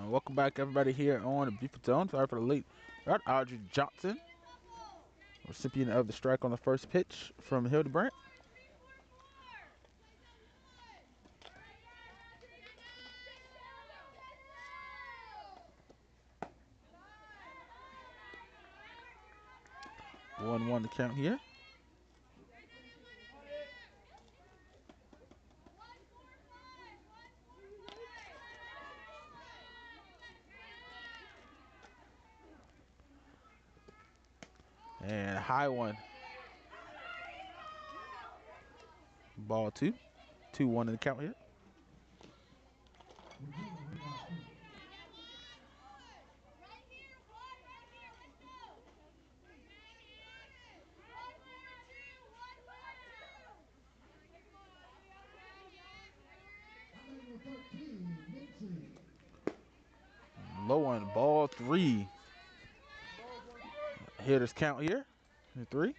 Welcome back, everybody, here on Beaufort Zone. Sorry for the late start. Audrey Johnson Recipient of the strike on the first pitch from Hildebrandt. One to count here. And a high one. Ball two. 2-1 in the count here. Low one, ball three. Hitters count here. 3.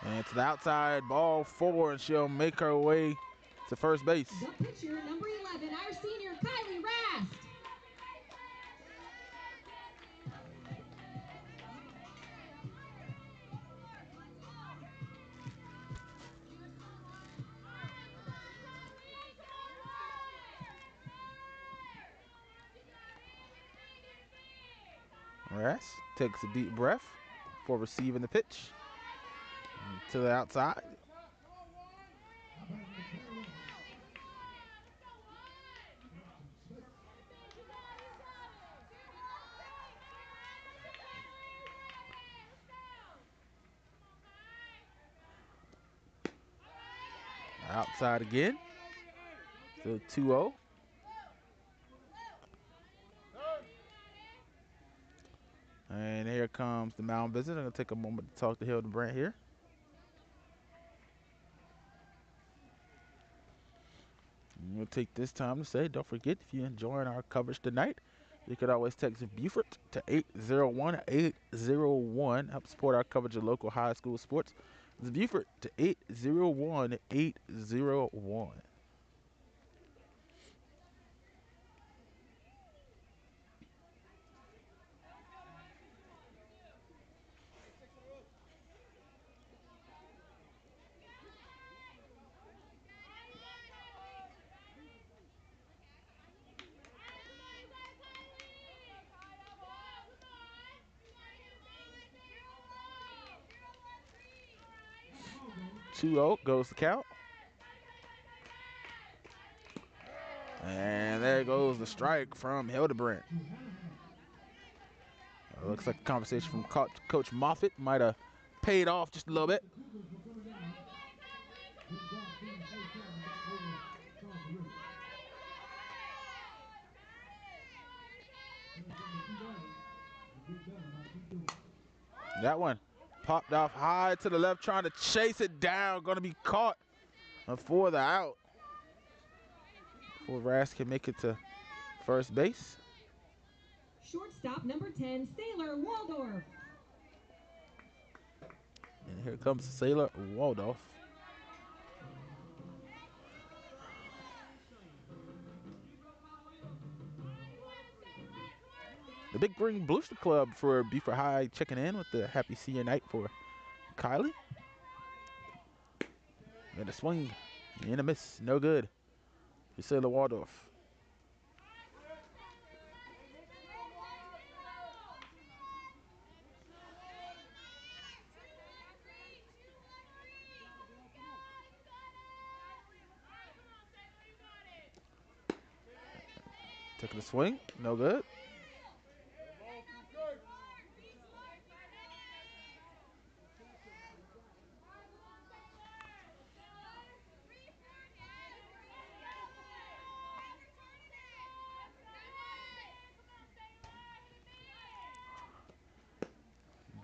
And to the outside, ball 4, and she'll make her way to first base. The pitcher, number 11, our senior, Kylie Rast. Rast takes a deep breath before receiving the pitch. And to the outside. Outside again. Still 2-0. And here comes the mound visit. I'm going to take a moment to talk to Hildebrandt here. And we'll take this time to say, don't forget, if you're enjoying our coverage tonight, you could always text Beaufort to 801-801. Help support our coverage of local high school sports. It's Beaufort to 801-801. 2-0 goes the count. And there goes the strike from Hildebrandt. Looks like a conversation from Coach Moffitt might have paid off just a little bit. That one popped off high to the left, trying to chase it down. Going to be caught for the out. Before Rast can make it to first base. Shortstop, number 10, Sailor Waldorf. And here comes Sailor Waldorf. The Big Green Booster Club for Beaufort High checking in with the happy senior night for Kylie. And a swing and a miss, no good for Sailor Waldorf. Taking a swing, no good.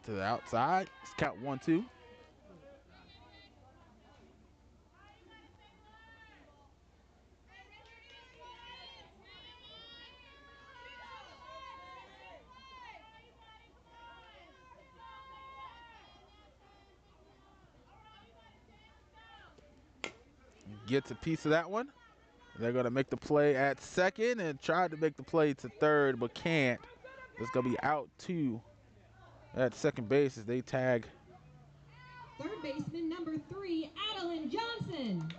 To the outside, let's count 1-2. gets a piece of that one. They're going to make the play at second and tried to make the play to third, but can't. It's going to be out 2 at second base as they tag. Third baseman number 3, Adeline Johnson.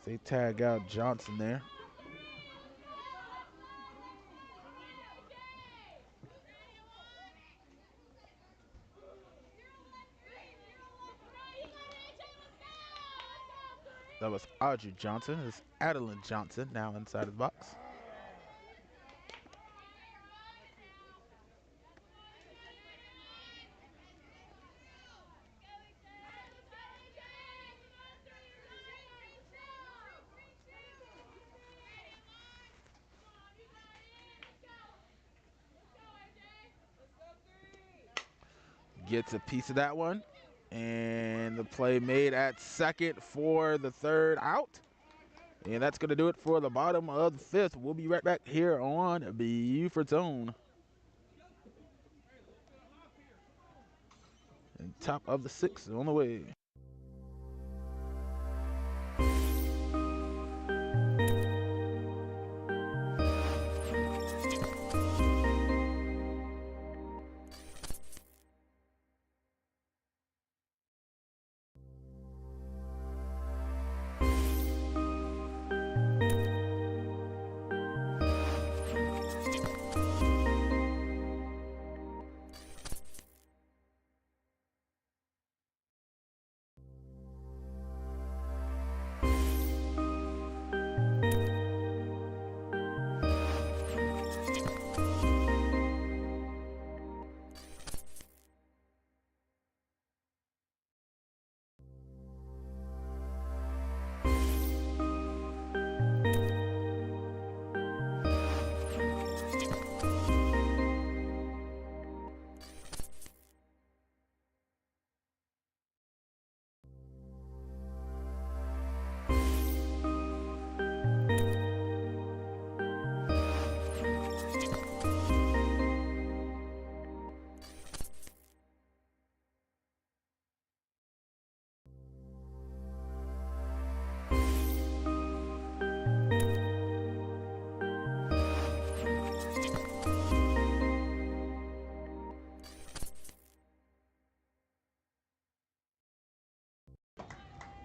They tag out Johnson there. That was Audrey Johnson. It's Adeline Johnson now inside of the box. Gets a piece of that one. And the play made at second for the third out. And that's going to do it for the bottom of the fifth. We'll be right back here on Beaufort's Own. And top of the sixth on the way.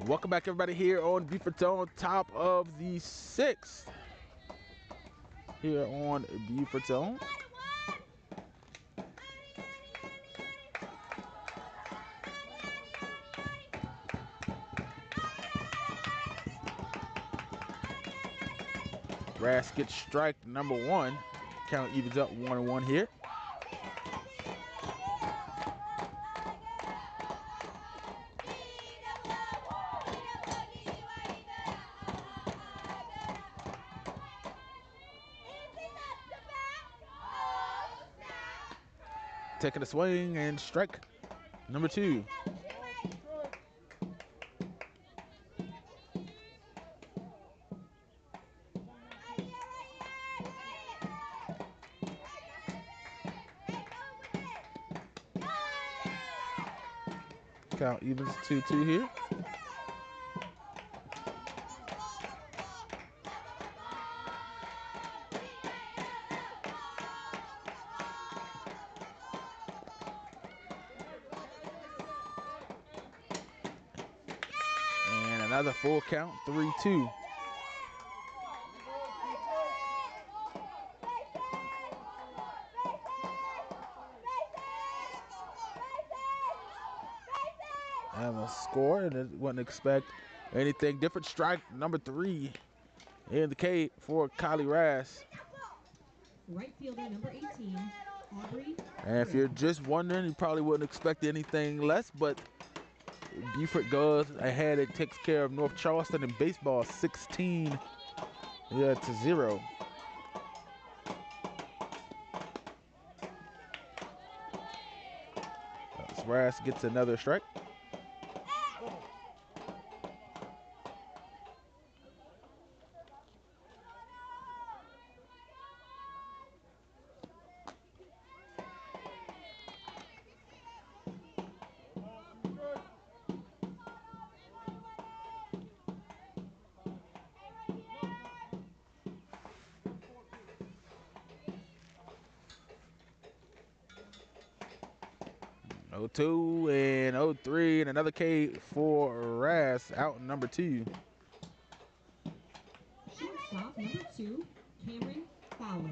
Welcome back, everybody, here on Beaufort's Own, top of the sixth. Here on Beaufort's Own. Rass gets strike number 1. Count evens up 1-1 here. Taking a swing and strike number 2. Count evens 2-2 here. And another full count, 3-2. And a score, and wouldn't expect anything different. Strike number 3 in the K for Kylie Rass. Right fielder number 18, Aubrey. And if you're just wondering, you probably wouldn't expect anything less, but Beaufort goes ahead and takes care of North Charleston in baseball, 16-0. Rass gets another strike. 0-2 and 0-3 and another K for Ras out in number 2. Shortstop number 2, Cameron Fowler.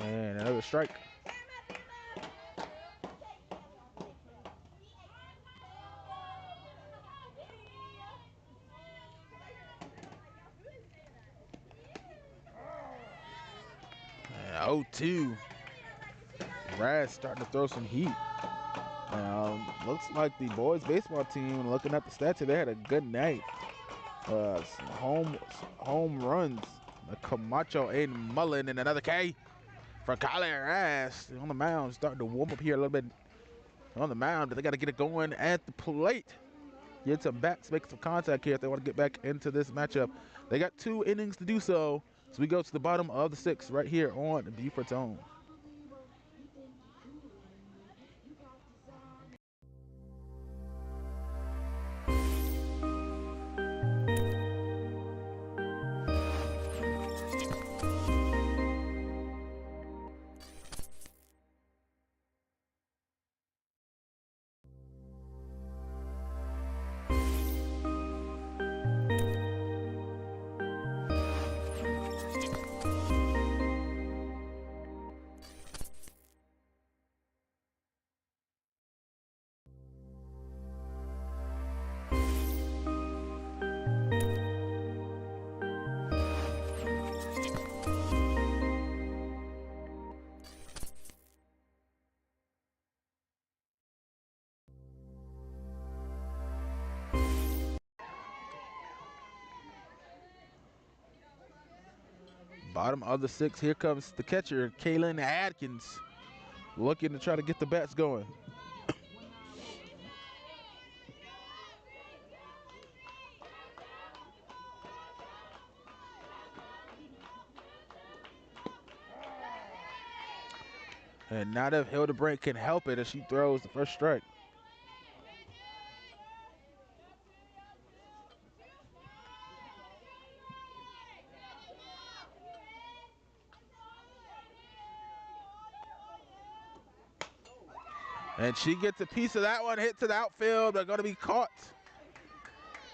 And another strike. And 0-2. Raz starting to throw some heat. Looks like the boys baseball team, looking at the stats here, they had a good night. Some home runs. Camacho, Aiden Mullen, and another K for Kyler Raz on the mound. Starting to warm up here a little bit on the mound, but they got to get it going at the plate. Get some bats, make some contact here if they want to get back into this matchup. They got 2 innings to do so. So we go to the bottom of the 6th right here on Beaufort's own. Bottom of the 6th, here comes the catcher, Kaylin Adkins, looking to try to get the bats going. And not if Hildebrand can help it as she throws the first strike. And she gets a piece of that one, hit to the outfield. They're going to be caught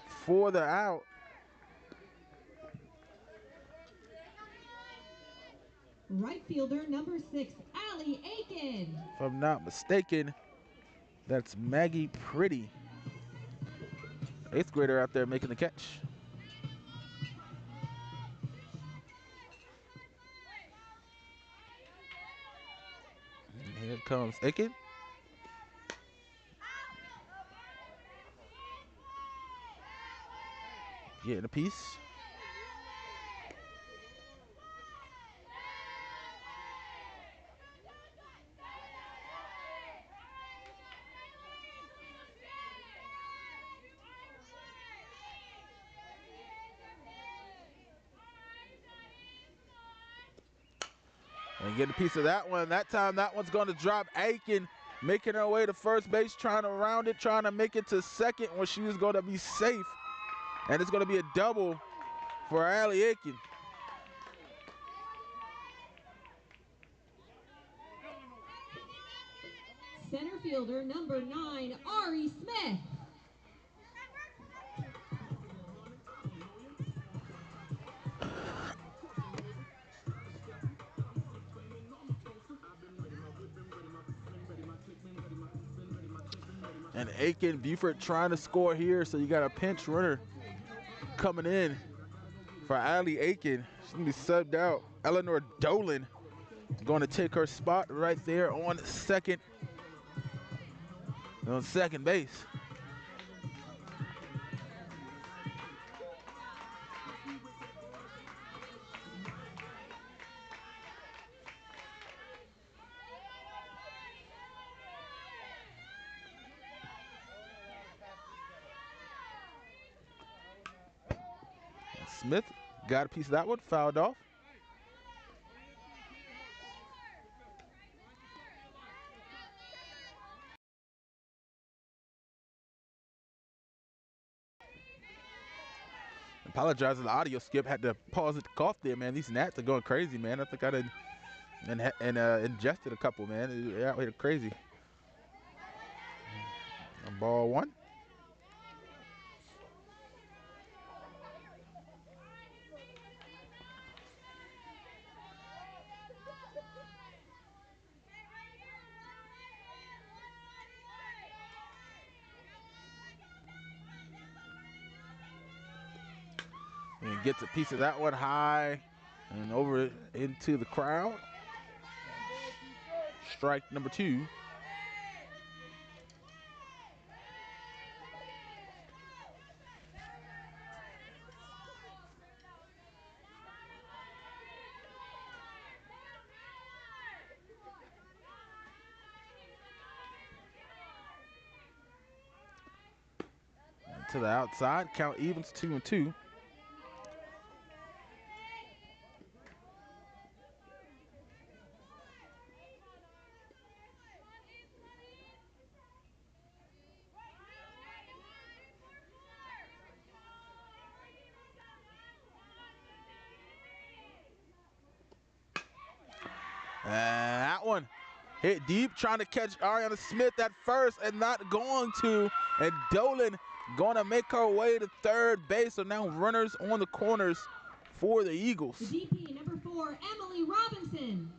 for the out. Right fielder number 6, Allie Aiken. If I'm not mistaken, that's Maggie Pretty. 8th grader out there making the catch. And here comes Aiken. Getting a piece. And getting a piece of that one. That time, that one's going to drop. Aiken making her way to first base, trying to round it, trying to make it to second where she was going to be safe. And it's going to be a double for Allie Aiken. Center fielder number 9, Ari Smith. And Aiken, Beaufort trying to score here, so you got a pinch runner coming in for Allie Aiken. She's going to be subbed out. Eleanor Dolan going to take her spot right there on second base. Smith got a piece of that one, fouled off. Apologize for the audio skip. Had to pause it to cough there, man. These gnats are going crazy, man. I think I done ingested a couple, man. They're out here crazy. Ball one. And gets a piece of that one high and over into the crowd. Strike number 2. To the outside, count evens 2-2. And that one hit deep, trying to catch Ariana Smith at first and not going to. And Dolan going to make her way to third base. So now runners on the corners for the Eagles. The DP, number 4, Emily Robinson.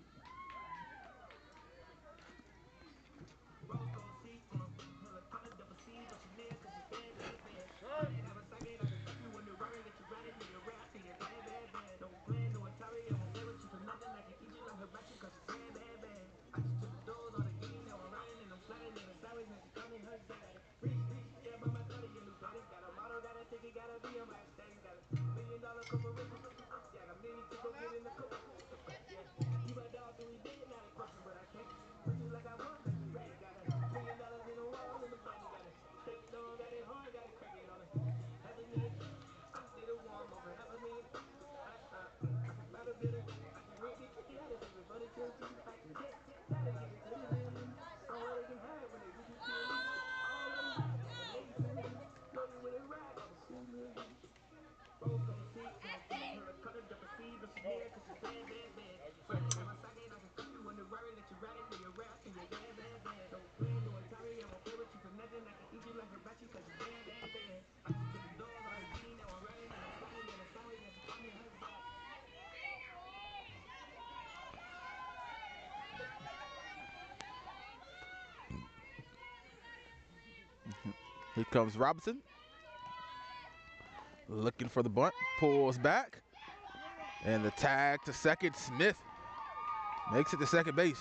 Here comes Robinson. Looking for the bunt, pulls back. And the tag to second, Smith makes it to second base.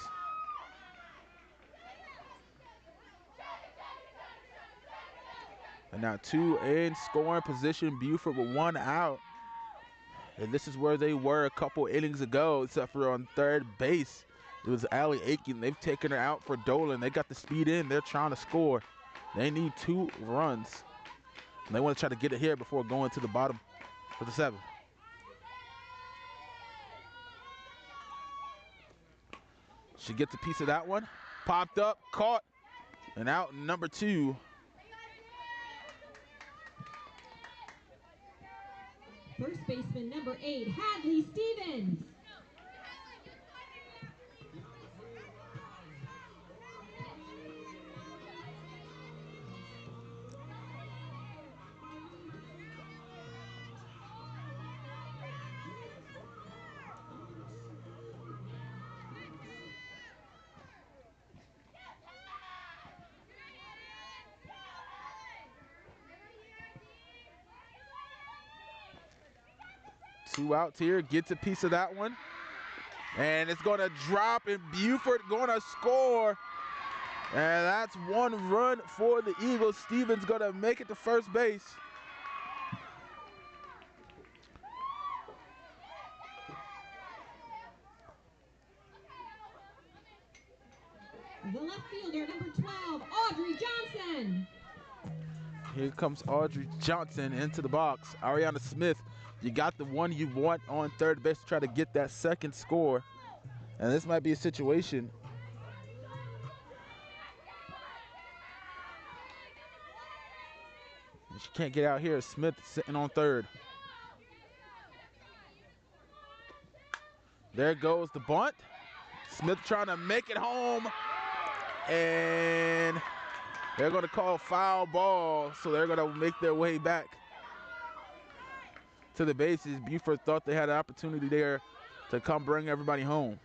And now 2 in scoring position, Beaufort with 1 out. And this is where they were a couple innings ago, except for on third base. It was Allie Aiken. They've taken her out for Dolan. They got the speed in. They're trying to score. They need 2 runs. And they want to try to get it here before going to the bottom for the 7th. She gets a piece of that one. Popped up, caught, and out number 2. First baseman, number 8, Hadley Stevens. Two outs here, gets a piece of that one. And it's going to drop, and Beaufort going to score. And that's 1 run for the Eagles. Stevens going to make it to first base. The left fielder, number 12, Audrey Johnson. Here comes Audrey Johnson into the box. Ariana Smith, you got the one you want on third base to try to get that second score. And this might be a situation. She can't get out here. Smith sitting on third. There goes the bunt. Smith trying to make it home. And they're going to call foul ball, so they're going to make their way back to the bases. Beaufort thought they had an opportunity there to come bring everybody home.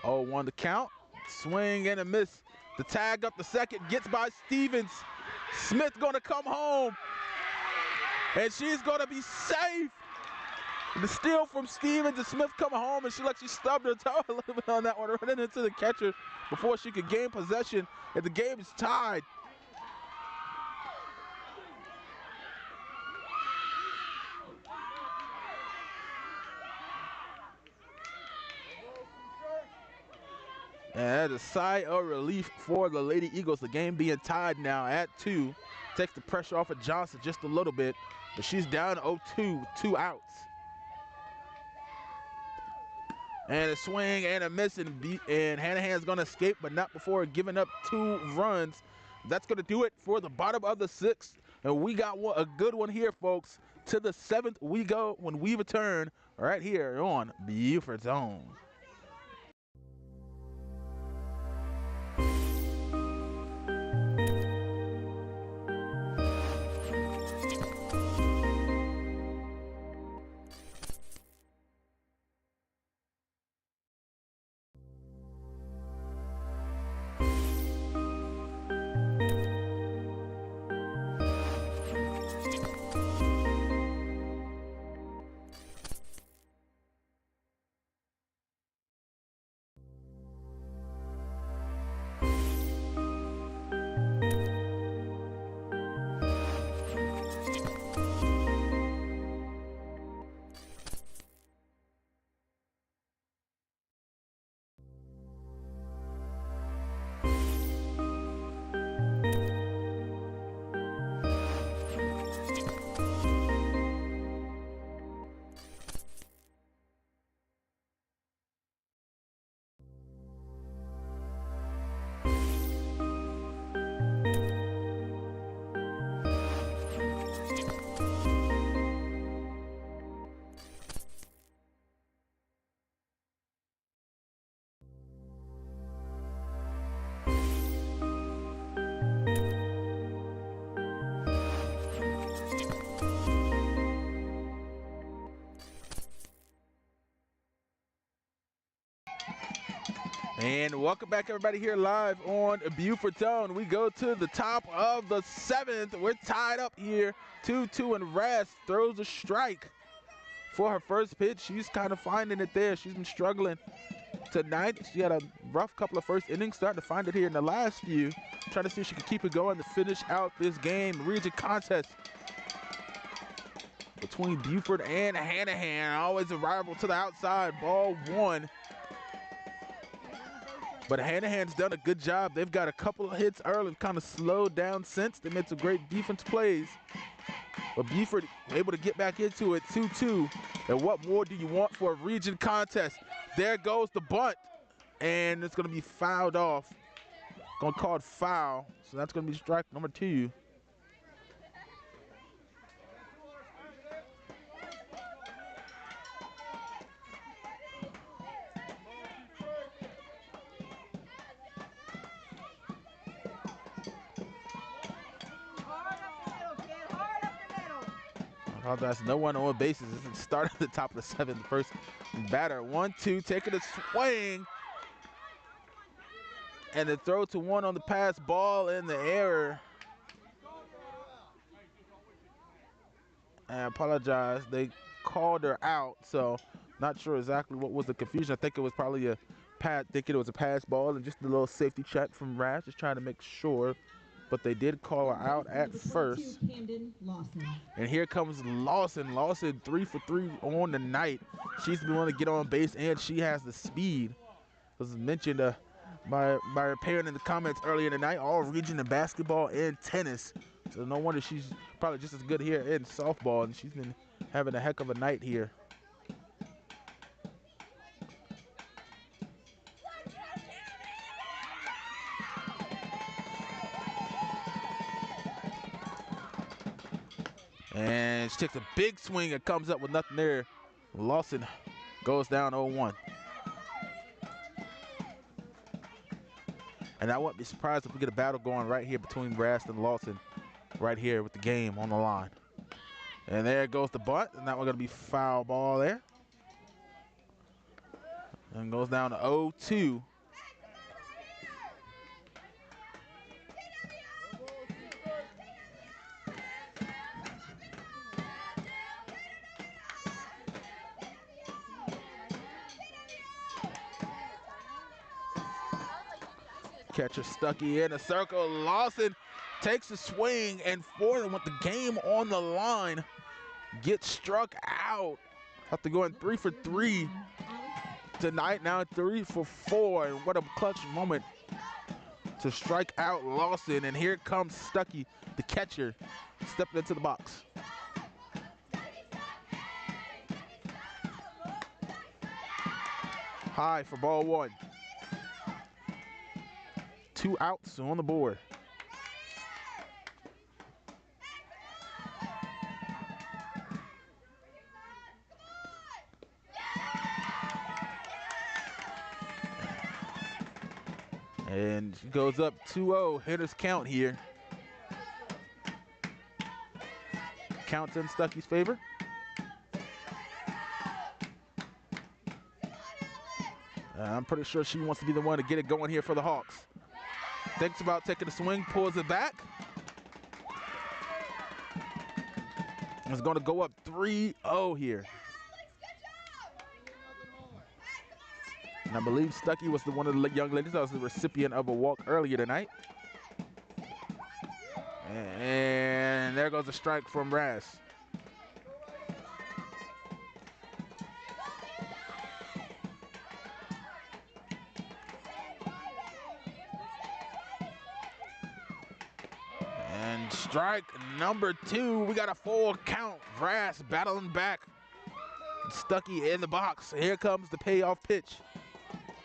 Oh, 1 to count. Swing and a miss. The tag up the second, gets by Stevens. Smith gonna come home. And she's gonna be safe. The steal from Stevens, and Smith coming home, and she stubbed her toe a little bit on that one, running into the catcher before she could gain possession, and the game is tied. And that's a sigh of relief for the Lady Eagles. The game being tied now at 2. Takes the pressure off of Johnson just a little bit, but she's down 0-2, 2 outs. And a swing and a miss, and Hanahan's gonna escape, but not before giving up 2 runs. That's gonna do it for the bottom of the 6th. And we got a good one here, folks. To the 7th we go when we return right here on Beaufort Zone. And welcome back, everybody, here live on Beaufort Zone. We go to the top of the 7th. We're tied up here, 2-2, and Ras throws a strike for her first pitch. She's kind of finding it there. She's been struggling tonight. She had a rough couple of first innings, starting to find it here in the last few. Trying to see if she can keep it going to finish out this game. Region contest between Beaufort and Hanahan. Always a rival to the outside. Ball 1. But Hanahan's done a good job. They've got a couple of hits early, kind of slowed down since. They made some great defense plays. But Beaufort able to get back into it, 2-2. And what more do you want for a region contest? There goes the bunt. And it's going to be fouled off. Going to call it foul. So that's going to be strike number 2. That's no one on bases. This is the start at the top of the 7th. First batter, 1-2, taking a swing. And the throw to 1 on the pass, ball in the air. I apologize. They called her out, so not sure exactly what was the confusion. I think it was probably a thinking it was a pass ball and just a little safety check from Rash, just trying to make sure. But they did call her out at first. And here comes Lawson. Lawson 3 for 3 on the night. She's been wanting to get on base, and she has the speed. was mentioned by a parent in the comments earlier tonight, all region in basketball and tennis. So no wonder she's probably just as good here in softball, and she's been having a heck of a night here. And she takes a big swing and comes up with nothing there. Lawson goes down 0-1. And I wouldn't be surprised if we get a battle going right here between Rast and Lawson, right here with the game on the line. And there goes the bunt, and that one's going to be foul ball there. And goes down to 0-2. Catcher Stuckey in a circle. Lawson takes a swing, and Ford with the game on the line gets struck out. After going 3 for 3 tonight, now 3 for 4. And what a clutch moment to strike out Lawson. And here comes Stuckey, the catcher, stepping into the box. High for ball 1. 2 outs on the board. And she goes up 2-0, hitter's count here. Counts in Stuckey's favor. I'm pretty sure she wants to be the one to get it going here for the Hawks. Thinks about taking a swing, pulls it back. It's going to go up 3-0 here. And I believe Stuckey was one of the young ladies that was the recipient of a walk earlier tonight. And there goes a strike from Rast. And strike number 2. We got a full count. Rast battling back. Stuckey in the box. Here comes the payoff pitch.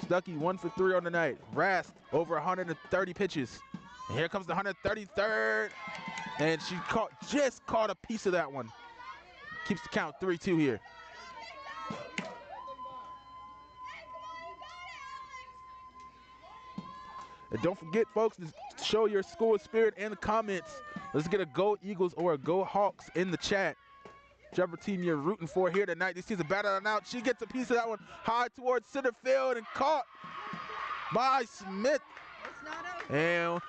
Stuckey 1 for 3 on the night. Rast over 130 pitches. And here comes the 133rd. And she just caught a piece of that one. Keeps the count 3-2 here. And don't forget, folks, to show your school spirit in the comments. Let's get a Go Eagles or a Go Hawks in the chat. Whichever team you're rooting for here tonight. This is a battle out. She gets a piece of that one high towards center field and caught by Smith. And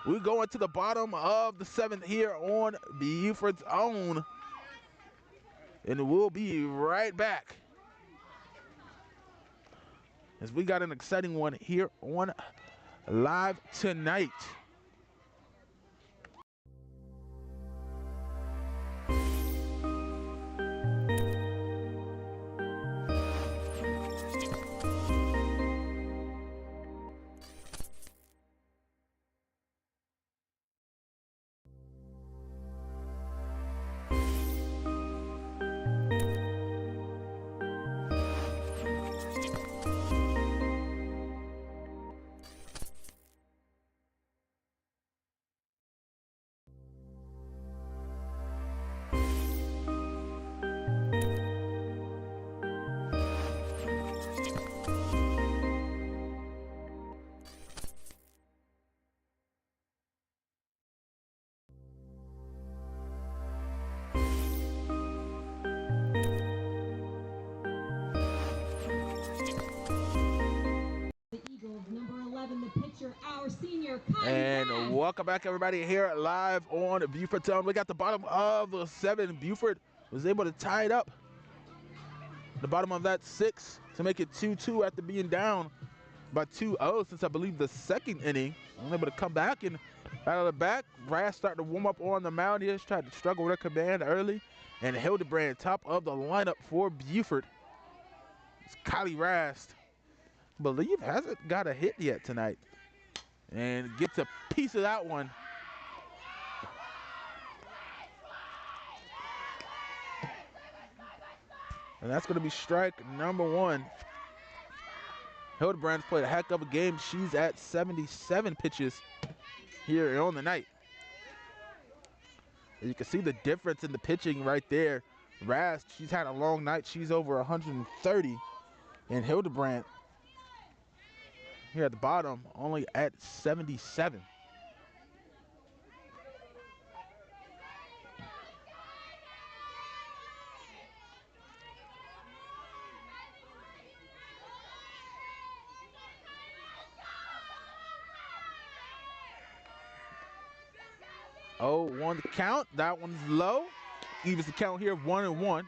we go into the bottom of the 7th here on Beaufort's own. And we'll be right back, as we got an exciting one here on Live Tonight. Our senior and welcome back, everybody, here live on Beaufort Town. We got the bottom of the 7. Beaufort was able to tie it up. The bottom of that 6 to make it 2-2 after being down by 2-0 since I believe the 2nd inning. I'm able to come back and out of the back. Rast starting to warm up on the mound here. She tried to struggle with her command early. And Hildebrand, top of the lineup for Beaufort. It's Kylie Rast believe hasn't got a hit yet tonight. And gets a piece of that one. And that's going to be strike number 1. Hildebrand's played a heck of a game. She's at 77 pitches here on the night. And you can see the difference in the pitching right there. Rast, she's had a long night. She's over 130. And Hildebrand, here at the bottom, only at 77. Oh, 1 to count. That one's low. Evens the count here, 1-1.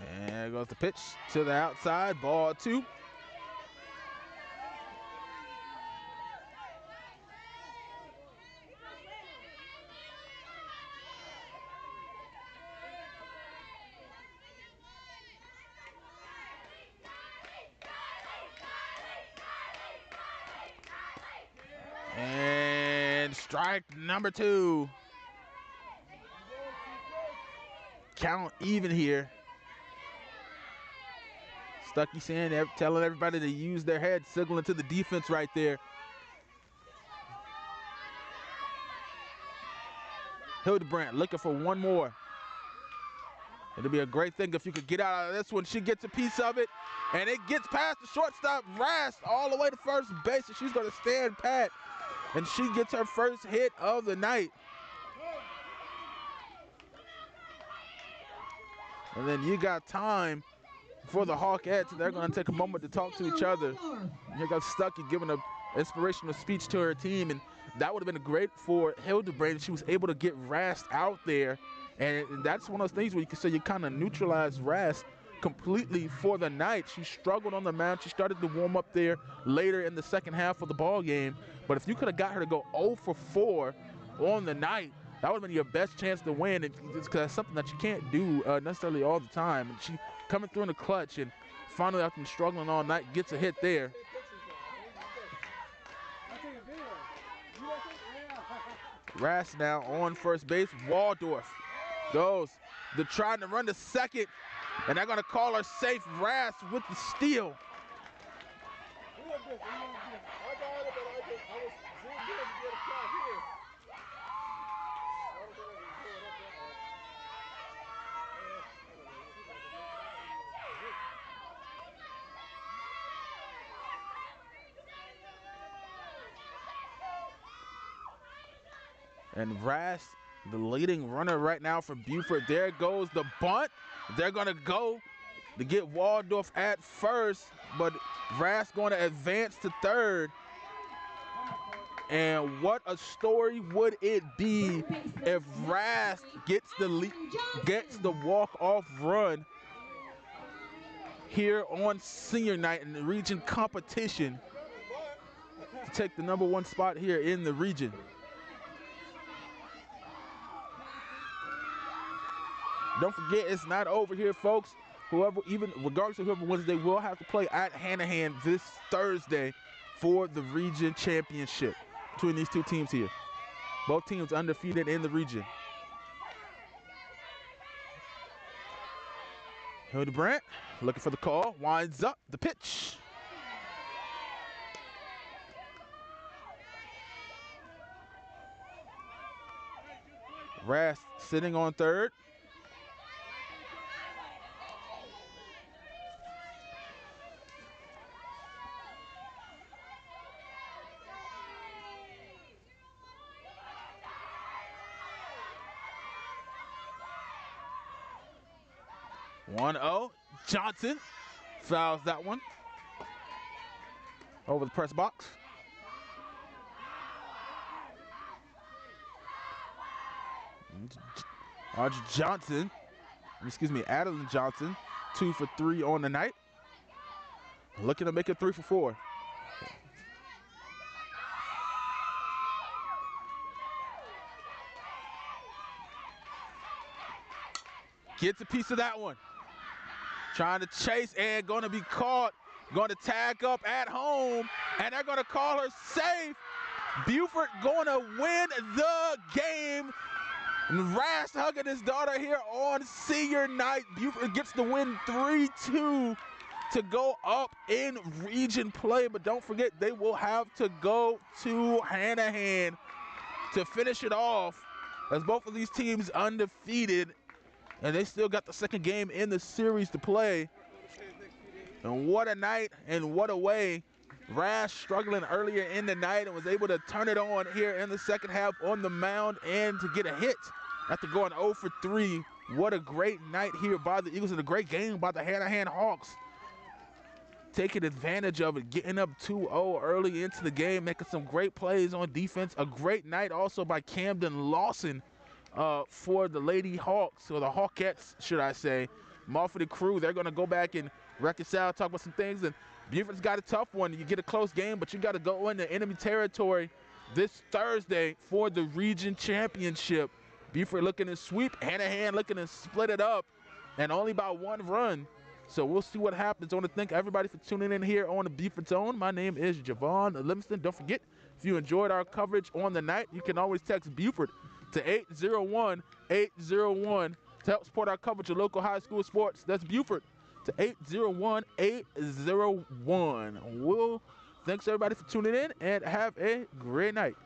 And there goes the pitch to the outside, ball 2. And strike number 2. Count even here. Stuckey saying, telling everybody to use their head, signaling to the defense right there. Hildebrand looking for one more. It'll be a great thing if you could get out of this one. She gets a piece of it, and it gets past the shortstop, Rast, all the way to first base, and she's going to stand pat, and she gets her first hit of the night. And then you got time for the Hawkettes. They're going to take a moment to talk to each other. Here goes Stuckey giving an inspirational speech to her team, and that would have been great for Hildebrand. She was able to get Rast out there, and that's one of those things where you can say you kind of neutralize Rast completely for the night. She struggled on the mound. She started to warm up there later in the second half of the ball game, but if you could have got her to go 0 for 4 on the night, that would have been your best chance to win. Because that's something that you can't do necessarily all the time. And she coming through in the clutch, and finally after struggling all night, gets a hit there. Rast now on first base. Waldorf goes to trying to run to second, and they're going to call her safe. Rast with the steal. And Rast, the leading runner right now for Beaufort. There goes the bunt. They're going to go to get Waldorf at first, but Rast going to advance to third. And what a story would it be if Rast gets the walk-off run here on senior night in the region competition to take the #1 spot here in the region. Don't forget, it's not over here, folks. Regardless of whoever wins, they will have to play at Hanahan this Thursday for the region championship between these two teams here. Both teams undefeated in the region. Hildebrand looking for the call, winds up the pitch. Rast sitting on third. Johnson fouls that one over the press box. Adeline Johnson, 2 for 3 on the night. looking to make it 3 for 4. Gets a piece of that one. Trying to chase and going to be caught. Going to tag up at home, and they're going to call her safe. Beaufort going to win the game. Rash hugging his daughter here on senior night. Beaufort gets the win 3-2 to go up in region play, but don't forget they will have to go to Hanahan to finish it off, as both of these teams undefeated, and they still got the second game in the series to play. And what a night and what a way. Rash struggling earlier in the night and was able to turn it on here in the second half on the mound and to get a hit after going 0 for 3. What a great night here by the Eagles and a great game by the Hanahan Hawks. Taking advantage of it, getting up 2-0 early into the game, making some great plays on defense. A great night also by Camden Lawson for the Lady Hawks, or the Hawkettes, should I say. Moffett and crew, they're going to go back and reconcile, talk about some things. And Beaufort's got a tough one. You get a close game, but you got to go into enemy territory this Thursday for the region championship. Beaufort looking to sweep, Hanahan looking to split it up, and only by 1 run. So we'll see what happens. I want to thank everybody for tuning in here on the Beaufort Zone. My name is Javon Livingston. Don't forget, if you enjoyed our coverage on the night, you can always text Beaufort to 801-801 to help support our coverage of local high school sports. That's Beaufort to 801-801. Thanks everybody for tuning in, and have a great night.